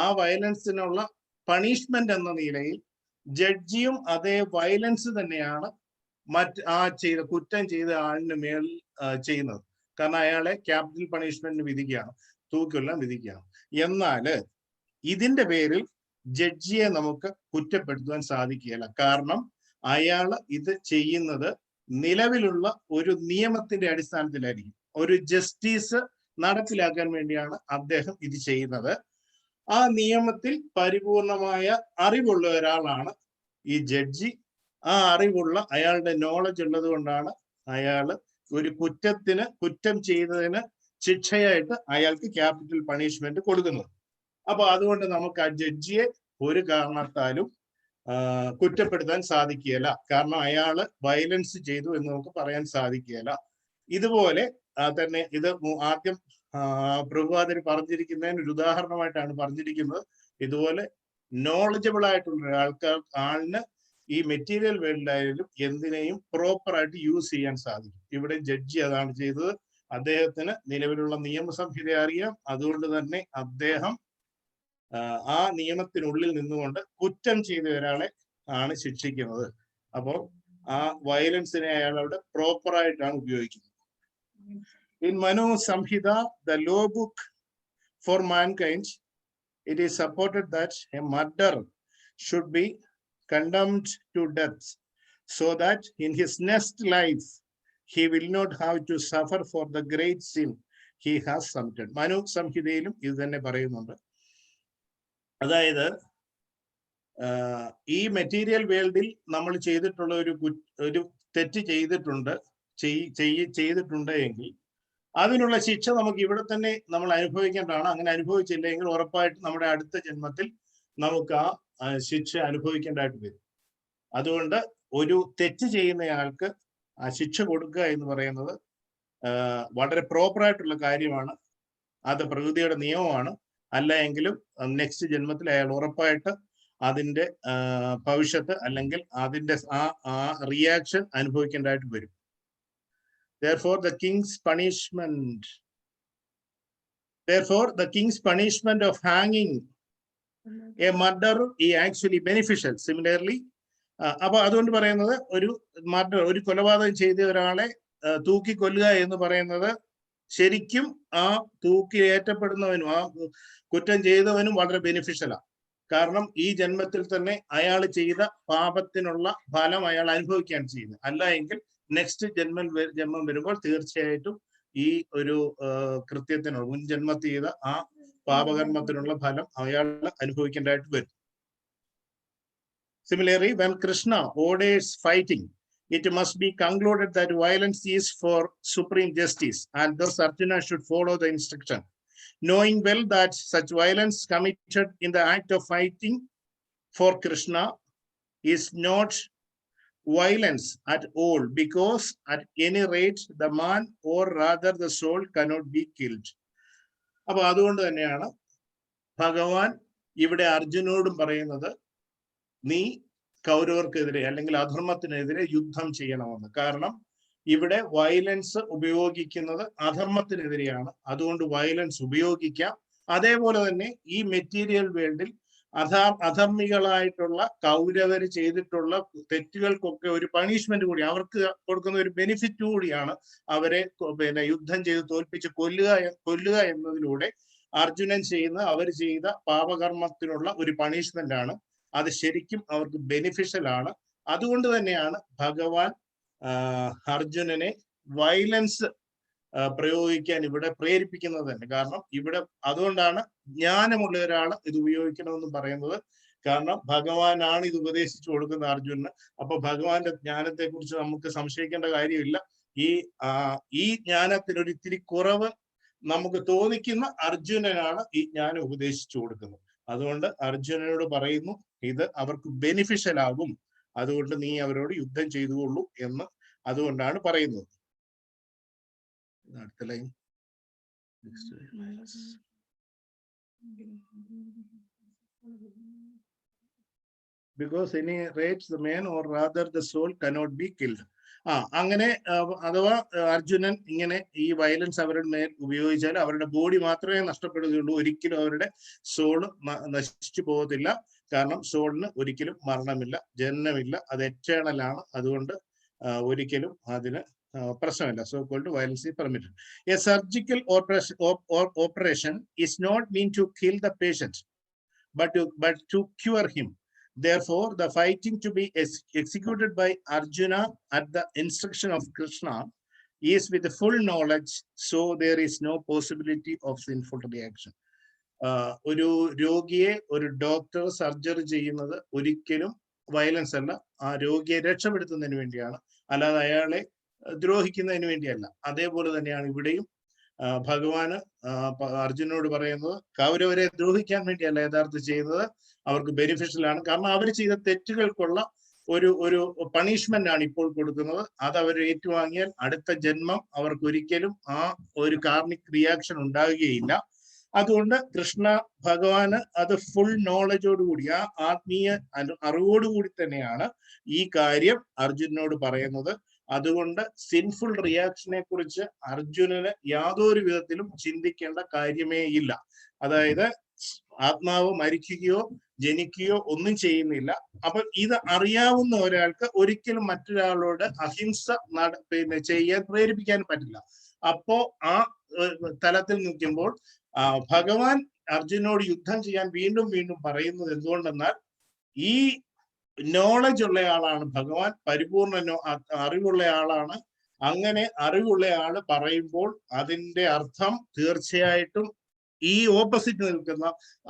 ആ വയലൻസിനുള്ള പണിഷ്മെന്റ് എന്ന നിലയിൽ ജഡ്ജിയും അതേ വയലൻസ് തന്നെയാണ് കുറ്റം ചെയ്ത ആളിന് മേൽ ചെയ്യുന്നത്. കാരണം അയാളെ ക്യാപിറ്റൽ പണിഷ്മെന്റിന് വിധിക്കുകയാണ്, തൂക്കിക്കൊല്ലാൻ വിധിക്കുകയാണ്. എന്നാൽ ഇതിന്റെ പേരിൽ ജഡ്ജിയെ നമുക്ക് കുറ്റപ്പെടുത്തുവാൻ സാധിക്കുകയില്ല. കാരണം അയാൾ ഇത് ചെയ്യുന്നത് നിലവിലുള്ള ഒരു നിയമത്തിന്റെ അടിസ്ഥാനത്തിലായിരിക്കും. ഒരു ജസ്റ്റിസ് നടപ്പിലാക്കാൻ വേണ്ടിയാണ് അദ്ദേഹം ഇത് ചെയ്യുന്നത്. ആ നിയമത്തിൽ പരിപൂർണമായ അറിവുള്ള ഒരാളാണ് ഈ ജഡ്ജി. ആ അറിവുള്ള അയാളുടെ നോളജ് ഉള്ളത് കൊണ്ടാണ് അയാൾ ഒരു കുറ്റം ചെയ്തതിന് ശിക്ഷയായിട്ട് അയാൾക്ക് ക്യാപിറ്റൽ പണിഷ്മെന്റ് കൊടുക്കുന്നത്. അപ്പൊ അതുകൊണ്ട് നമുക്ക് ആ ജഡ്ജിയെ ഒരു കാരണത്താലും കുറ്റപ്പെടുത്താൻ സാധിക്കുകയില്ല. കാരണം അയാള് വയലൻസ് ചെയ്തു എന്ന് നമുക്ക് പറയാൻ സാധിക്കുകയില്ല. ഇതുപോലെ തന്നെ ഇത് ആദ്യം പ്രഭുപാദർ പറഞ്ഞിരിക്കുന്നതിന് ഒരു ഉദാഹരണമായിട്ടാണ് പറഞ്ഞിരിക്കുന്നത്. ഇതുപോലെ നോളജബിൾ ആയിട്ടുള്ള ആളിന് ഈ മെറ്റീരിയൽ വേൾഡിലായാലും എന്തിനേയും പ്രോപ്പർ ആയിട്ട് യൂസ് ചെയ്യാൻ സാധിക്കും. ഇവിടെ ജഡ്ജി അതാണ് ചെയ്തത്. അദ്ദേഹത്തിന് നിലവിലുള്ള നിയമസംഹിത അറിയാം. അതുകൊണ്ട് തന്നെ അദ്ദേഹം ആ നിയമത്തിനുള്ളിൽ നിന്നുകൊണ്ട് കുറ്റം ചെയ്ത ഒരാളെ ആണ് ശിക്ഷിക്കുന്നത്. അപ്പോൾ ആ വയലൻസിനെ അയാൾ അവിടെ പ്രോപ്പർ ആയിട്ടാണ് ഉപയോഗിക്കുന്നത്. In Manu Samhita, the law book for mankind, it is supported that a murderer should be condemned to death so that in his next life he will not have to suffer for the great sin he has committed. Manu Samhitaiലും ഇത് തന്നെ പറയുന്നുണ്ട്. അതായത് ഈ material വേൾഡിൽ നമ്മൾ ചെയ്തിട്ടുള്ള ഒരു തെറ്റ് ചെയ്തിട്ടുണ്ട് എങ്കിൽ അതിനുള്ള ശിക്ഷ നമുക്ക് ഇവിടെ തന്നെ നമ്മൾ അനുഭവിക്കേണ്ടതാണ്. അങ്ങനെ അനുഭവിച്ചില്ലെങ്കിൽ ഉറപ്പായിട്ട് നമ്മുടെ അടുത്ത ജന്മത്തിൽ നമുക്ക് ആ ശിക്ഷ അനുഭവിക്കേണ്ടതായിട്ട് വരും. അതുകൊണ്ട് ഒരു തെറ്റ് ചെയ്യുന്നയാൾക്ക് ആ ശിക്ഷ കൊടുക്കുക എന്ന് പറയുന്നത് വളരെ പ്രോപ്പറായിട്ടുള്ള കാര്യമാണ്. അത് പ്രകൃതിയുടെ നിയമമാണ്. അല്ല എങ്കിലും നെക്സ്റ്റ് ജന്മത്തിൽ അയാൾ ഉറപ്പായിട്ട് അതിന്റെ ഭവിഷ്യത്ത് അല്ലെങ്കിൽ അതിന്റെ ആ റിയാക്ഷൻ അനുഭവിക്കേണ്ടതായിട്ട് വരും. Therefore, the king's punishment of hanging a murderer is actually beneficial. Similarly, അപ്പൊ അതുകൊണ്ട് പറയുന്നത് ഒരു കൊലപാതകം ചെയ്ത ഒരാളെ തൂക്കിക്കൊല്ലുക എന്ന് പറയുന്നത് ശരിക്കും ആ തൂക്കിലേറ്റപ്പെടുന്നവനും ആ കുറ്റം ചെയ്തവനും വളരെ ബെനിഫിഷ്യലാണ്. കാരണം ഈ ജന്മത്തിൽ തന്നെ അയാൾ ചെയ്ത പാപത്തിനുള്ള ഫലം അയാൾ അനുഭവിക്കുകയാണ് ചെയ്യുന്നത്. അല്ല എങ്കിൽ നെക്സ്റ്റ് ജന്മം വരുമ്പോൾ തീർച്ചയായിട്ടും ഈ ഒരു കൃത്യത്തിനുള്ള മുൻ ജന്മത്തിൽ ചെയ്ത ആ പാപകർമ്മത്തിനുള്ള ഫലം അയാൾ അനുഭവിക്കേണ്ടതായിട്ട് വരും. Similarly, when Krishna orders fighting, it must be concluded that violence is for supreme justice, and thus Arjuna should follow the instruction, knowing well that such violence committed in the act of fighting for Krishna is not violence at all, because at any rate the man or rather the soul cannot be killed. അപ്പൊ അതുകൊണ്ട് തന്നെയാണ് ഭഗവാൻ ഇവിടെ അർജുനോടും പറയുന്നത്, നീ കൗരവർക്കെതിരെ അല്ലെങ്കിൽ അധർമ്മത്തിനെതിരെ യുദ്ധം ചെയ്യണമെന്ന്. കാരണം ഇവിടെ വയലൻസ് ഉപയോഗിക്കുന്നത് അധർമ്മത്തിനെതിരെയാണ്. അതുകൊണ്ട് വയലൻസ് ഉപയോഗിക്കാം. അതേപോലെ തന്നെ ഈ മെറ്റീരിയൽ വേൾഡിൽ അധർമ്മികളായിട്ടുള്ള കൗരവര് ചെയ്തിട്ടുള്ള തെറ്റുകൾക്കൊക്കെ ഒരു പണിഷ്മെന്റ് കൂടി, അവർക്ക് കൊടുക്കുന്ന ഒരു ബെനിഫിറ്റ് കൂടിയാണ് അവരെ യുദ്ധം ചെയ്ത് തോൽപ്പിച്ച് കൊല്ലുക എന്നതിലൂടെ അർജുനൻ അവർ ചെയ്ത പാപകർമ്മത്തിനുള്ള ഒരു പണിഷ്മെന്റ് ആണ്. അത് ശരിക്കും അവർക്ക് ബെനിഫിഷ്യൽ ആണ്. അതുകൊണ്ട് തന്നെയാണ് ഭഗവാൻ അർജുനനെ വയലൻസ് പ്രയോഗിക്കാൻ ഇവിടെ പ്രേരിപ്പിക്കുന്നത് തന്നെ. കാരണം ഇവിടെ അതുകൊണ്ടാണ് ജ്ഞാനമുള്ള ഒരാൾ ഇത് ഉപയോഗിക്കണമെന്ന് പറയുന്നത്. കാരണം ഭഗവാനാണ് ഇത് ഉപദേശിച്ചു കൊടുക്കുന്നത് അർജുനന്. അപ്പൊ ഭഗവാന്റെ ജ്ഞാനത്തെ കുറിച്ച് നമുക്ക് സംശയിക്കേണ്ട കാര്യമില്ല. ഈ ജ്ഞാനത്തിന് ഒരു ഇത്തിരി കുറവ് നമുക്ക് തോന്നിക്കുന്ന അർജുനനാണ് ഈ ജ്ഞാനം ഉപദേശിച്ചു കൊടുക്കുന്നത്. അതുകൊണ്ട് അർജുനനോട് പറയുന്നു ഇത് അവർക്ക് ബെനിഫിഷ്യൽ ആകും, അതുകൊണ്ട് നീ അവരോട് യുദ്ധം ചെയ്തുകൊള്ളൂ എന്ന് അതുകൊണ്ടാണ് പറയുന്നത്. അടുത്ത line. Because any rates the man or rather the soul cannot be killed. അങ്ങനെ അഥവാ അർജുനൻ ഇങ്ങനെ ഈ വയലൻസ് അവരുടെ മേൽ ഉപയോഗിച്ചാൽ അവരുടെ ബോഡി മാത്രമേ നഷ്ടപ്പെടുകയുള്ളൂ, ഒരിക്കലും അവരുടെ സോള് നശിച്ചു പോകത്തില്ല. കാരണം സോളിന് ഒരിക്കലും മരണമില്ല, ജനനമില്ല, അത് എറ്റേണൽ ആണ്. അതുകൊണ്ട് ഒരിക്കലും അതിന് പ്രശ്നമില്ല. So called violence is permitted. A surgical operation is not meant to kill the patient, but to cure him. Therefore, the fighting to be executed by Arjuna at the instruction of Krishna is with full knowledge, so there is no possibility of sinful reaction. ഒരു രോഗിയെ ഒരു doctor surgery ചെയ്യുന്നത് ഒരിക്കലും violence അല്ല, ആ രോഗിയെ രക്ഷപ്പെടുത്തുന്നതിന് വേണ്ടിയാണ്, അല്ലാതെ അയാളെ ദ്രോഹിക്കുന്നതിന് വേണ്ടിയല്ല. അതേപോലെ തന്നെയാണ് ഇവിടെയും ഭഗവാന് അർജുനോട് പറയുന്നത് കൗരവരെ ദ്രോഹിക്കാൻ വേണ്ടിയല്ല യഥാർത്ഥം ചെയ്യുന്നത്, അവർക്ക് ബെനിഫിഷ്യൽ ആണ്. കാരണം അവർ ചെയ്ത തെറ്റുകൾക്കുള്ള ഒരു പണിഷ്മെന്റ് ആണ് ഇപ്പോൾ കൊടുക്കുന്നത്. അത് അവർ ഏറ്റുവാങ്ങിയാൽ അടുത്ത ജന്മം അവർക്ക് ഒരിക്കലും ആ ഒരു കാർമിക് റിയാക്ഷൻ ഉണ്ടാകുകയില്ല. അതുകൊണ്ട് കൃഷ്ണ ഭഗവാന് അത് ഫുൾ നോളജോടുകൂടി, ആ ആത്മീയ അറിവോടുകൂടി തന്നെയാണ് ഈ കാര്യം അർജുനനോട് പറയുന്നത്. അതുകൊണ്ട് സിൻഫുൾ റിയാക്ഷനെ കുറിച്ച് അർജുനന് യാതൊരു വിധത്തിലും ചിന്തിക്കേണ്ട കാര്യമേ ഇല്ല. അതായത് ആത്മാവ് മരിക്കുകയോ ജനിക്കുകയോ ഒന്നും ചെയ്യുന്നില്ല. അപ്പൊ ഇത് അറിയാവുന്ന ഒരാൾക്ക് ഒരിക്കലും മറ്റൊരാളോട് അഹിംസ ചെയ്യാൻ പ്രേരിപ്പിക്കാൻ പറ്റില്ല. അപ്പോ ആ തലത്തിൽ നിൽക്കുമ്പോൾ ഭഗവാൻ അർജുനോട് യുദ്ധം ചെയ്യാൻ വീണ്ടും വീണ്ടും പറയുന്നത് എന്തുകൊണ്ടെന്നാൽ ഈ നോളജ് ഉള്ള ആളാണ് ഭഗവാൻ, പരിപൂർണ അറിവുള്ള ആളാണ്. അങ്ങനെ അറിവുള്ള ആള് പറയുമ്പോൾ അതിന്റെ അർത്ഥം തീർച്ചയായിട്ടും ഈ ഓപ്പോസിറ്റ് നിൽക്കുന്ന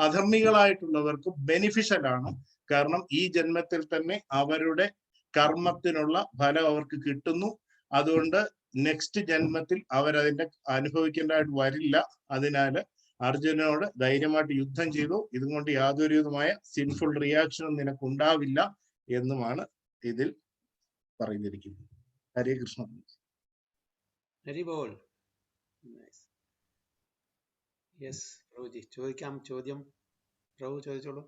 അധർമ്മികളായിട്ടുള്ളവർക്ക് ബെനിഫിഷ്യൽ ആണ്. കാരണം ഈ ജന്മത്തിൽ തന്നെ അവരുടെ കർമ്മത്തിനുള്ള ഫലം അവർക്ക് കിട്ടുന്നു. അതുകൊണ്ട് നെക്സ്റ്റ് ജന്മത്തിൽ അവരതിന്റെ അനുഭവിക്കേണ്ടതായിട്ട് വരില്ല. അതിനാല് അർജുനനോട് ധൈര്യമായിട്ട് യുദ്ധം ചെയ്തു, ഇതും കൊണ്ട് യാതൊരു വിധമായ സിൻഫുൾ റിയാക്ഷനും നിനക്കുണ്ടാവില്ല എന്നുമാണ് ഇതിൽ പറഞ്ഞിരിക്കുന്നത്. ഹരേ കൃഷ്ണ. ഹരി ബോൾ. യെസ് പ്രഭുജി, ചോദിക്കാം. ചോദ്യം പ്രഭു ചോദിച്ചോളൂ.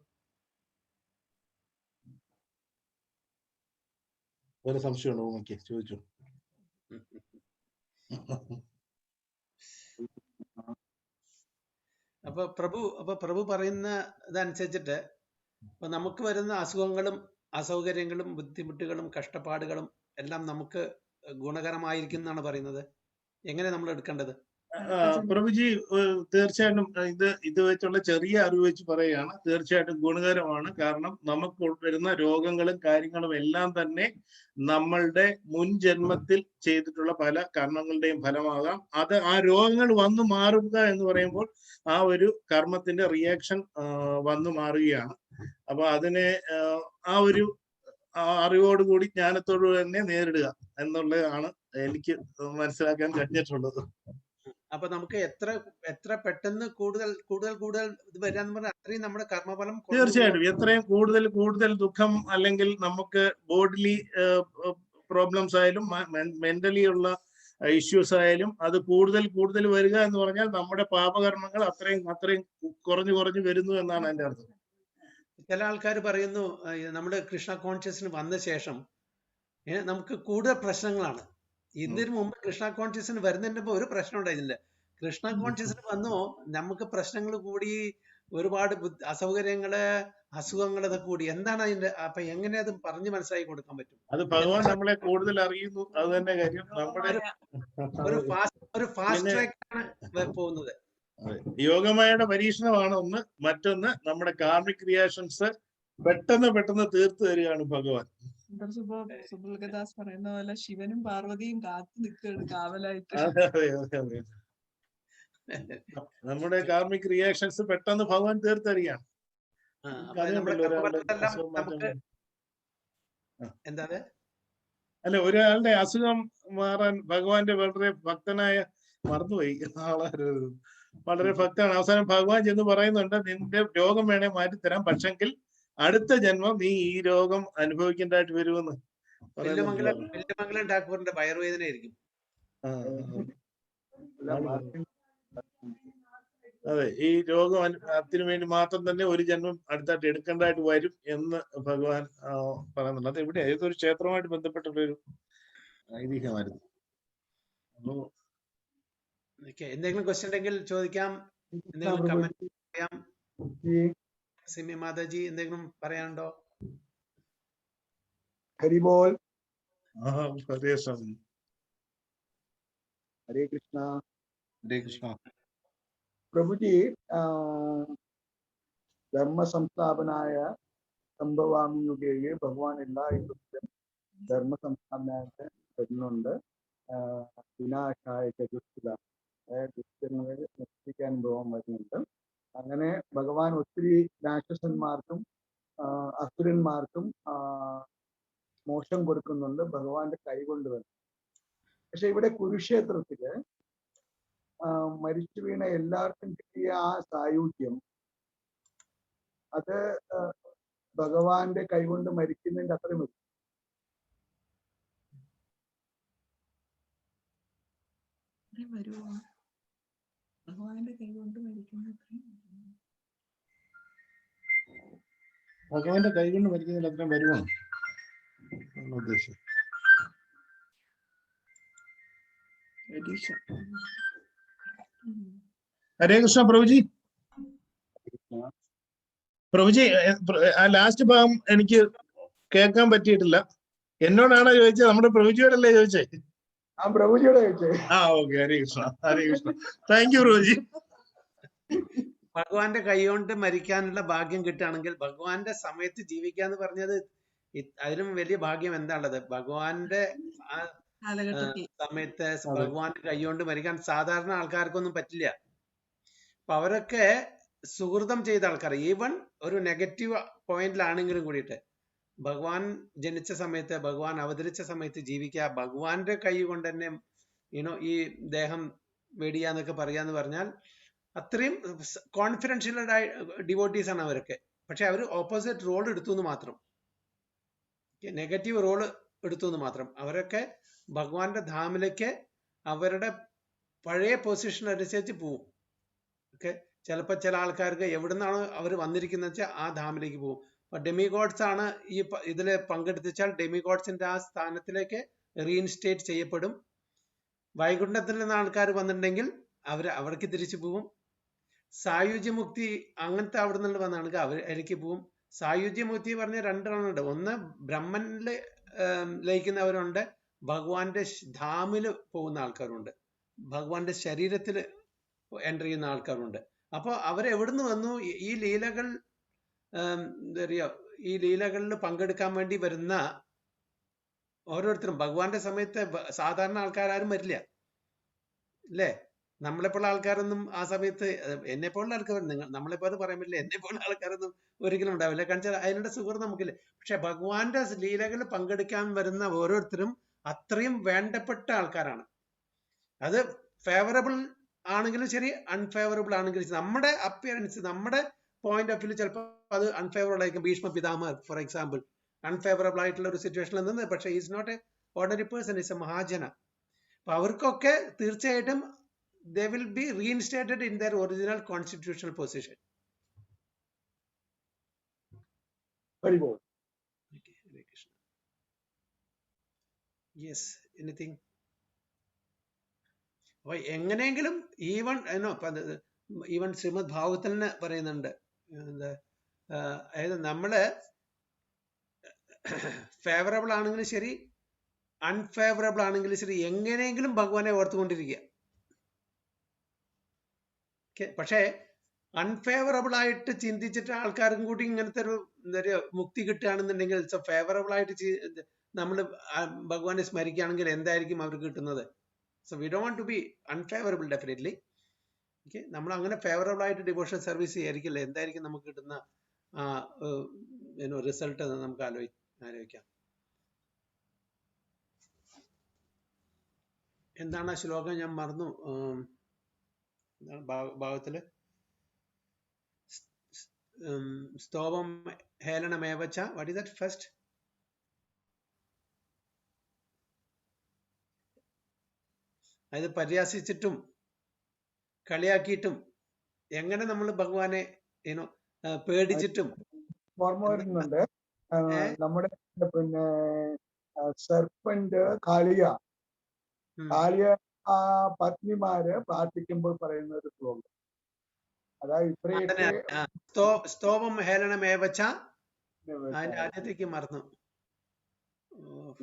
ഒരു സംശയമുണ്ടോ? ഓക്കെ, ചോദിച്ചു. അപ്പൊ പ്രഭു പറയുന്ന ഇതനുസരിച്ചിട്ട് ഇപ്പൊ നമുക്ക് വരുന്ന അസുഖങ്ങളും അസൗകര്യങ്ങളും ബുദ്ധിമുട്ടുകളും കഷ്ടപ്പാടുകളും എല്ലാം നമുക്ക് ഗുണകരമായിരിക്കും പറയുന്നത്. എങ്ങനെ നമ്മൾ എടുക്കേണ്ടത്? പ്രഭുജി, തീർച്ചയായിട്ടും ഇത് വെച്ചുള്ള ചെറിയ അറിവ് വെച്ച് പറയുകയാണ്. തീർച്ചയായിട്ടും ഗുണകരമാണ്. കാരണം നമുക്ക് വരുന്ന രോഗങ്ങളും കാര്യങ്ങളും എല്ലാം തന്നെ നമ്മളുടെ മുൻ ജന്മത്തിൽ ചെയ്തിട്ടുള്ള പല കർമ്മങ്ങളുടെയും ഫലമാകാം. അത് ആ രോഗങ്ങൾ വന്നു മാറുക എന്ന് പറയുമ്പോൾ ആ ഒരു കർമ്മത്തിന്റെ റിയാക്ഷൻ വന്നു മാറുകയാണ്. അപ്പൊ അതിനെ ആ ഒരു അറിവോടുകൂടി ജ്ഞാനത്തോടു തന്നെ നേരിടുക എന്നുള്ളതാണ് എനിക്ക് മനസ്സിലാക്കാൻ കഴിഞ്ഞിട്ടുള്ളത്. അപ്പൊ നമുക്ക് എത്ര പെട്ടെന്ന് കൂടുതൽ ഇത് വരാന്ന് പറഞ്ഞാൽ അത്രയും നമ്മുടെ കർമ്മഫലം തീർച്ചയായിട്ടും എത്രയും കൂടുതൽ ദുഃഖം അല്ലെങ്കിൽ നമുക്ക് ബോഡിലി പ്രോബ്ലംസ് ആയാലും മെന്റലി ഉള്ള ഇഷ്യൂസ് ആയാലും അത് കൂടുതൽ വരിക എന്ന് പറഞ്ഞാൽ നമ്മുടെ പാപകർമ്മങ്ങൾ അത്രയും കുറഞ്ഞു വരുന്നു എന്നാണ് എന്റെ അർത്ഥം. ചില ആൾക്കാർ പറയുന്നു നമ്മുടെ കൃഷ്ണ കോൺഷ്യസിന് വന്ന ശേഷം നമുക്ക് കൂടുതൽ പ്രശ്നങ്ങളാണ്. ഇതിനു മുമ്പ് കൃഷ്ണ കോൺഷ്യസിന് വരുന്നതിന്റെ മുമ്പ് ഒരു പ്രശ്നം ഉണ്ടായിരുന്നില്ല. കൃഷ്ണ കോൺഷ്യസിന് വന്നു നമുക്ക് പ്രശ്നങ്ങൾ കൂടി, ഒരുപാട് അസൗകര്യങ്ങള് അസുഖങ്ങളൊക്കെ കൂടി. എന്താണ് അതിന്റെ അപ്പൊ എങ്ങനെ അത് പറഞ്ഞ് മനസ്സിലാക്കി കൊടുക്കാൻ പറ്റും? അത് ഭഗവാൻ നമ്മളെ കൂടുതൽ അറിയുന്നു. അത് തന്നെ കാര്യം. ഒരു ഫാസ്റ്റ് ട്രാക്കാണ് പോകുന്നത്. യോഗമായുടെ പരീക്ഷണമാണ് ഒന്ന്. മറ്റൊന്ന് നമ്മുടെ കാർമിക് റിയാക്ഷൻസ് പെട്ടെന്ന് തീർത്തു തരികയാണ് ഭഗവാൻ. സുബുൽകദാസ് പറയുന്ന പോലെ ശിവനും പാർവതിയും കാത്തു നിൽക്കുകയാണ് കാവലായിട്ട്. നമ്മുടെ കാർമിക് റിയാക്ഷൻസ് പെട്ടെന്ന് ഭഗവാൻ തീർത്തറിയാണ്. അല്ല, ഒരാളുടെ അസുഖം മാറാൻ ഭഗവാന്റെ വളരെ ഭക്തനായ മറന്നുപോയി ആളാര് വളരെ ഭക്താണ്. അവസാനം ഭഗവാൻ ചെന്ന് പറയുന്നുണ്ട്, നിന്റെ രോഗം വേണേ മാറ്റിത്തരാം, പക്ഷെങ്കിൽ അടുത്ത ജന്മം നീ ഈ രോഗം അനുഭവിക്കേണ്ടതായിട്ട് വരുമെന്ന് പറയുന്നുണ്ടല്ലോ. വില്ലുമംഗലം ഠാക്കൂറിന്റെ വയറുവേദന ആയിരിക്കും. അതെ, ഈ രോഗം അതിനു വേണ്ടി മാത്രം തന്നെ ഒരു ജന്മം അടുത്തായിട്ട് എടുക്കേണ്ടതായിട്ട് വരും എന്ന് ഭഗവാൻ പറയുന്നുണ്ട്. അത് ഇവിടെ ഏതൊരു ക്ഷേത്രവുമായിട്ട് ബന്ധപ്പെട്ടുള്ളൊരു ഐതിഹ്യമായിരുന്നു. അപ്പോ എന്തെങ്കിലും ക്വസ്റ്റ്യൻ ഉണ്ടെങ്കിൽ ചോദിക്കാം, എന്തെങ്കിലും കമന്റ് ചെയ്യാം. സിമി മാതാജി എന്തെങ്കിലും പറയാനുണ്ടോ? ഹരിബോൾ. ഹരേ സ്വാമി. ഹരേ കൃഷ്ണ. ഹരേ കൃഷ്ണ. പ്രഭുജി, ധർമ്മ സംസ്ഥാപനായ സംഭവാമി യുഗേ ഭഗവാൻ എല്ലായിടത്തും ധർമ്മ സംസ്ഥാപനമായിട്ട് വരുന്നുണ്ട്. വിനാശായ ചതുഷ്കൃത, അതായത് ദുഷ്ടങ്ങളെ നശിപ്പിക്കാൻ ഭഗവാൻ വരുന്നുണ്ട്. അങ്ങനെ ഭഗവാൻ ഒത്തിരി രാക്ഷസന്മാർക്കും അസുരന്മാർക്കും മോക്ഷം കൊടുക്കുന്നുണ്ട് ഭഗവാന്റെ കൈകൊണ്ട് തന്നെ. പക്ഷെ ഇവിടെ കുരുക്ഷേത്രത്തില് മരിച്ചു വീണ എല്ലാവർക്കും കിട്ടിയ ആ സായുജ്യം, അത് ഭഗവാന്റെ കൈകൊണ്ട് മരിക്കുന്നതിന്റെ അത്രയും മതി. വരുമോ ഭഗവാന്റെ കൈകൊണ്ട് മരിക്കുന്ന ഭഗവാന്റെ കൈകൊണ്ട് മരിക്കുന്നതിൽ അത്രയും വരുമോ ഉദ്ദേശം? ഹരേ കൃഷ്ണ. പ്രഭുജി, പ്രഭുജി, ആ ലാസ്റ്റ് ഭാഗം എനിക്ക് കേൾക്കാൻ പറ്റിയിട്ടില്ല. എന്നോടാണോ ചോദിച്ചത്? നമ്മുടെ പ്രഭുജിയോടല്ലേ ചോദിച്ചേ? പ്രഭുജിയോടെ ചോദിച്ചേ. Okay. Hare Krishna, Hare Krishna. Thank you Prabhuji. ഭഗവാന്റെ കൈകൊണ്ട് മരിക്കാനുള്ള ഭാഗ്യം കിട്ടുകയാണെങ്കിൽ ഭഗവാന്റെ സമയത്ത് ജീവിക്കാന്ന് പറഞ്ഞത് അതിലും വലിയ ഭാഗ്യം എന്താണുള്ളത്? ഭഗവാന്റെ സമയത്ത് ഭഗവാന്റെ കൈകൊണ്ട് മരിക്കാൻ സാധാരണ ആൾക്കാർക്കൊന്നും പറ്റില്ല. അപ്പൊ അവരൊക്കെ സുഹൃതം ചെയ്ത ആൾക്കാർ, ഈവൻ ഒരു നെഗറ്റീവ് പോയിന്റിലാണെങ്കിലും കൂടിയിട്ട് ഭഗവാൻ ജനിച്ച സമയത്ത്, ഭഗവാൻ അവതരിച്ച സമയത്ത് ജീവിക്കുക, ഭഗവാന്റെ കൈ കൊണ്ട് തന്നെ ഈ ദേഹം വെടിയാന്നൊക്കെ പറയാന്ന് പറഞ്ഞാൽ അത്രയും കോൺഫിഡൻഷ്യൽ ഡിവോട്ടീസ് ആണ് അവരൊക്കെ. പക്ഷെ അവർ ഓപ്പോസിറ്റ് റോൾ എടുത്തു എന്ന് മാത്രം, നെഗറ്റീവ് റോള് എടുത്തു എന്ന് മാത്രം. അവരൊക്കെ ഭഗവാന്റെ ധാമിലേക്ക് അവരുടെ പഴയ പൊസിഷൻ അനുസരിച്ച് പോവും. ഓക്കെ, ചിലപ്പോൾ ചില ആൾക്കാർക്ക് എവിടുന്നാണോ അവർ വന്നിരിക്കുന്നത് വെച്ചാൽ ആ ധാമിലേക്ക് പോകും. ഡെമിഗോഡ്സ് ആണ് ഈ ഇതിൽ പങ്കെടുത്തിച്ചാൽ ഡെമിഗോഡ്സിന്റെ ആ സ്ഥാനത്തിലേക്ക് റീഇൻസ്റ്റേറ്റ് ചെയ്യപ്പെടും. വൈകുണ്ഠത്തിൽ നിന്ന് ആൾക്കാർ വന്നിട്ടുണ്ടെങ്കിൽ അവർക്ക് തിരിച്ചു പോവും. സായുജ്യമുക്തി അങ്ങനത്തെ അവിടെ നിന്ന് വന്ന ആൾക്ക് അവരിലേക്ക് പോവും. സായുജ്യമുക്തി പറഞ്ഞ രണ്ടെണ്ണമുണ്ട്. ഒന്ന് ബ്രഹ്മനില് ലയിക്കുന്നവരുണ്ട്, ഭഗവാന്റെ ധാമില് പോകുന്ന ആൾക്കാരുണ്ട്, ഭഗവാന്റെ ശരീരത്തിൽ എൻ്റർ ചെയ്യുന്ന ആൾക്കാരുണ്ട്. അപ്പോൾ അവരെവിടുന്ന് വന്നു? ഈ ലീലകൾ എന്താ പറയുക, ഈ ലീലകളിൽ പങ്കെടുക്കാൻ വേണ്ടി വരുന്ന ഓരോരുത്തരും ഭഗവാന്റെ സമയത്ത് സാധാരണ ആൾക്കാരും വരില്ല അല്ലേ? നമ്മളെപ്പോലുള്ള ആൾക്കാരൊന്നും ആ സമയത്ത്, എന്നെപ്പോലുള്ള ആൾക്കാർ, നമ്മളെപ്പോലെ പറയാൻ പറ്റില്ല, എന്നെപ്പോലുള്ള ആൾക്കാരൊന്നും ഒരിക്കലും ഉണ്ടാവില്ല. കാരണം അതിനുള്ള സുഹൃത്ത് നമുക്കില്ല. പക്ഷെ ഭഗവാന്റെ ലീലകളിൽ പങ്കെടുക്കാൻ വരുന്ന ഓരോരുത്തരും അത്രയും വേണ്ടപ്പെട്ട ആൾക്കാരാണ്. അത് ഫേവറബിൾ ആണെങ്കിലും ശരി, അൺഫേവറബിൾ ആണെങ്കിലും ശരി, നമ്മുടെ അപ്പിയറൻസ്, നമ്മുടെ പോയിന്റ് ഓഫ് വ്യൂ ചിലപ്പോൾ അത് അൺഫേവറബിൾ ആയിരിക്കും. Bhishma Pitamah for example unfavourable ആയിട്ടുള്ള ഒരു സിറ്റുവേഷനിൽ നിന്ന്, പക്ഷേ is not a ordinary person, is a mahajana. അപ്പൊ അവർക്കൊക്കെ തീർച്ചയായിട്ടും they will be reinstated in their original constitutional position. Very good. Okay, Hare Krishna. Yes, anything? അപ്പൊ എങ്ങനെയെങ്കിലും ഈവൻ ശ്രീമദ് ഭാഗവതത്തിൽ തന്നെ പറയുന്നുണ്ട്, അതായത് നമ്മള് ഫേവറബിൾ ആണെങ്കിലും ശരി, അൺഫേവറബിൾ ആണെങ്കിലും ശരി, എങ്ങനെയെങ്കിലും ഭഗവാനെ ഓർത്തുകൊണ്ടിരിക്കുക. പക്ഷേ അൺഫേവറബിൾ ആയിട്ട് ചിന്തിച്ചിട്ട് ആൾക്കാർക്കും കൂടി ഇങ്ങനത്തെ ഒരു എന്താ പറയുക മുക്തി കിട്ടുകയാണെന്നുണ്ടെങ്കിൽ, ഫേവറബിൾ ആയിട്ട് നമ്മൾ ഭഗവാനെ സ്മരിക്കുകയാണെങ്കിൽ എന്തായിരിക്കും അവർക്ക് കിട്ടുന്നത്? So we don't want to be unfavourable definitely. Okay, നമ്മൾ അങ്ങനെ ഫേവറബിൾ ആയിട്ട് ഡിവോഷണൽ സർവീസ് ചെയ്യായിരിക്കില്ല. എന്തായിരിക്കും നമുക്ക് കിട്ടുന്ന റിസൾട്ട് എന്ന് നമുക്ക് ആലോചിക്കാം. എന്താണ് ആ ശ്ലോകം? ഞാൻ മറന്നു. എന്താണ് ഭാഗത്തില് സ്തോമം ഹേളനമേവച്ച. What is that first? അത് പരിഹാസിച്ചിട്ടും കളിയാക്കിയിട്ടും എങ്ങനെ നമ്മൾ ഭഗവാനെ പേടിച്ചിട്ടും ഓർമ്മ വരുന്നുണ്ട്. നമ്മുടെ പിന്നെ സെർപ്പന്റ് കാളിയ ആ പത്നിമാര് പ്രാർത്ഥിക്കുമ്പോൾ പറയുന്ന ഒരു ശ്ലോകം. അതായത് ഇത്രയൊക്കെ സ്തോമം ഹേളനമേവച്ച. അതിന്റെ ആദ്യത്തേക്ക് മറന്നു.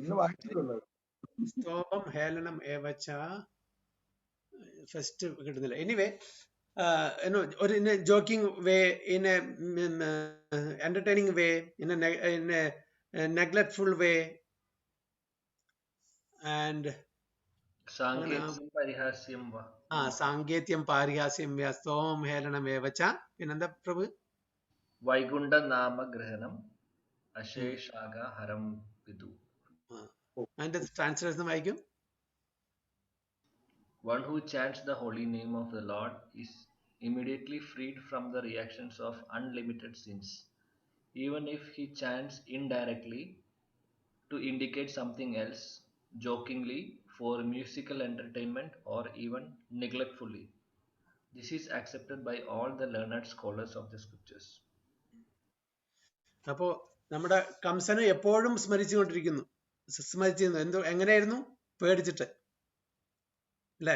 ഇന്ന് വായിച്ചിട്ടുള്ളത് സ്തോമം ഹേളനം ഏവച്ച. ഫസ്റ്റ് കിട്ടുന്നില്ല. Anyway, or in a joking way, in a entertaining way, in a neglectful way, and സാങ്കേതികം പരിഹാസ്യം വ. സാങ്കേത്യം പാരിഹാസ്യം സ്തോമം ഹേളനം ഏവച്ച. പിന്നെന്താ പ്രഭു? വൈകുണ്ഠ നാമഗ്രഹണം അശേഷാഗ ഹരം വിദു. അതിന്റെ ട്രാൻസ്ലേഷൻ വായിക്കും. One who chants the holy name of the Lord is immediately freed from the reactions of unlimited sins, even if he chants indirectly to indicate something else, jokingly, for musical entertainment, or even neglectfully. This is accepted by all the learned scholars of the scriptures. അപ്പോ നമ്മുടെ കംസന് എപ്പോഴും സ്മരിച്ചുകൊണ്ടിരിക്കുന്നു. എങ്ങനെയായിരുന്നു? പേടിച്ചിട്ട് അല്ലേ?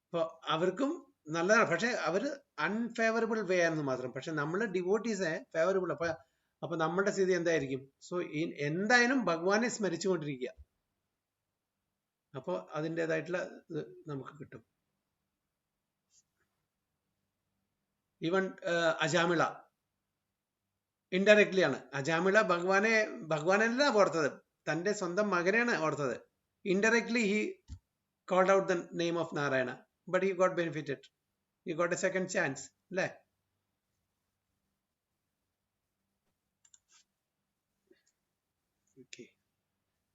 അപ്പൊ അവർക്കും നല്ലതാണ്. പക്ഷെ അവര് അൺഫേവറബിൾ വേ ആണെന്ന് മാത്രം. പക്ഷെ നമ്മള് ഡിവോട്ടീസ് ഫേവറബിൾ. അപ്പൊ നമ്മുടെ സ്ഥിതി എന്തായിരിക്കും? സോ എന്തായാലും ഭഗവാനെ സ്മരിച്ചുകൊണ്ടിരിക്കുക. അപ്പോ അതിൻ്റെതായിട്ടുള്ള ഇത് നമുക്ക് കിട്ടും. ഈവൻ അജാമിള ഇൻഡയറക്ട്ലി ആണ്. അജാമിള ഭഗവാനല്ല ഓർത്തത്, തന്റെ സ്വന്തം മകനെയാണ് ഓർത്തത്. Indirectly he called out the name of Narayana, but he got benefited. He got a second chance. Le? Okay.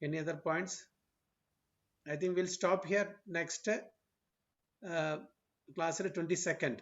Any other points? I think we'll stop here. Next class 22nd.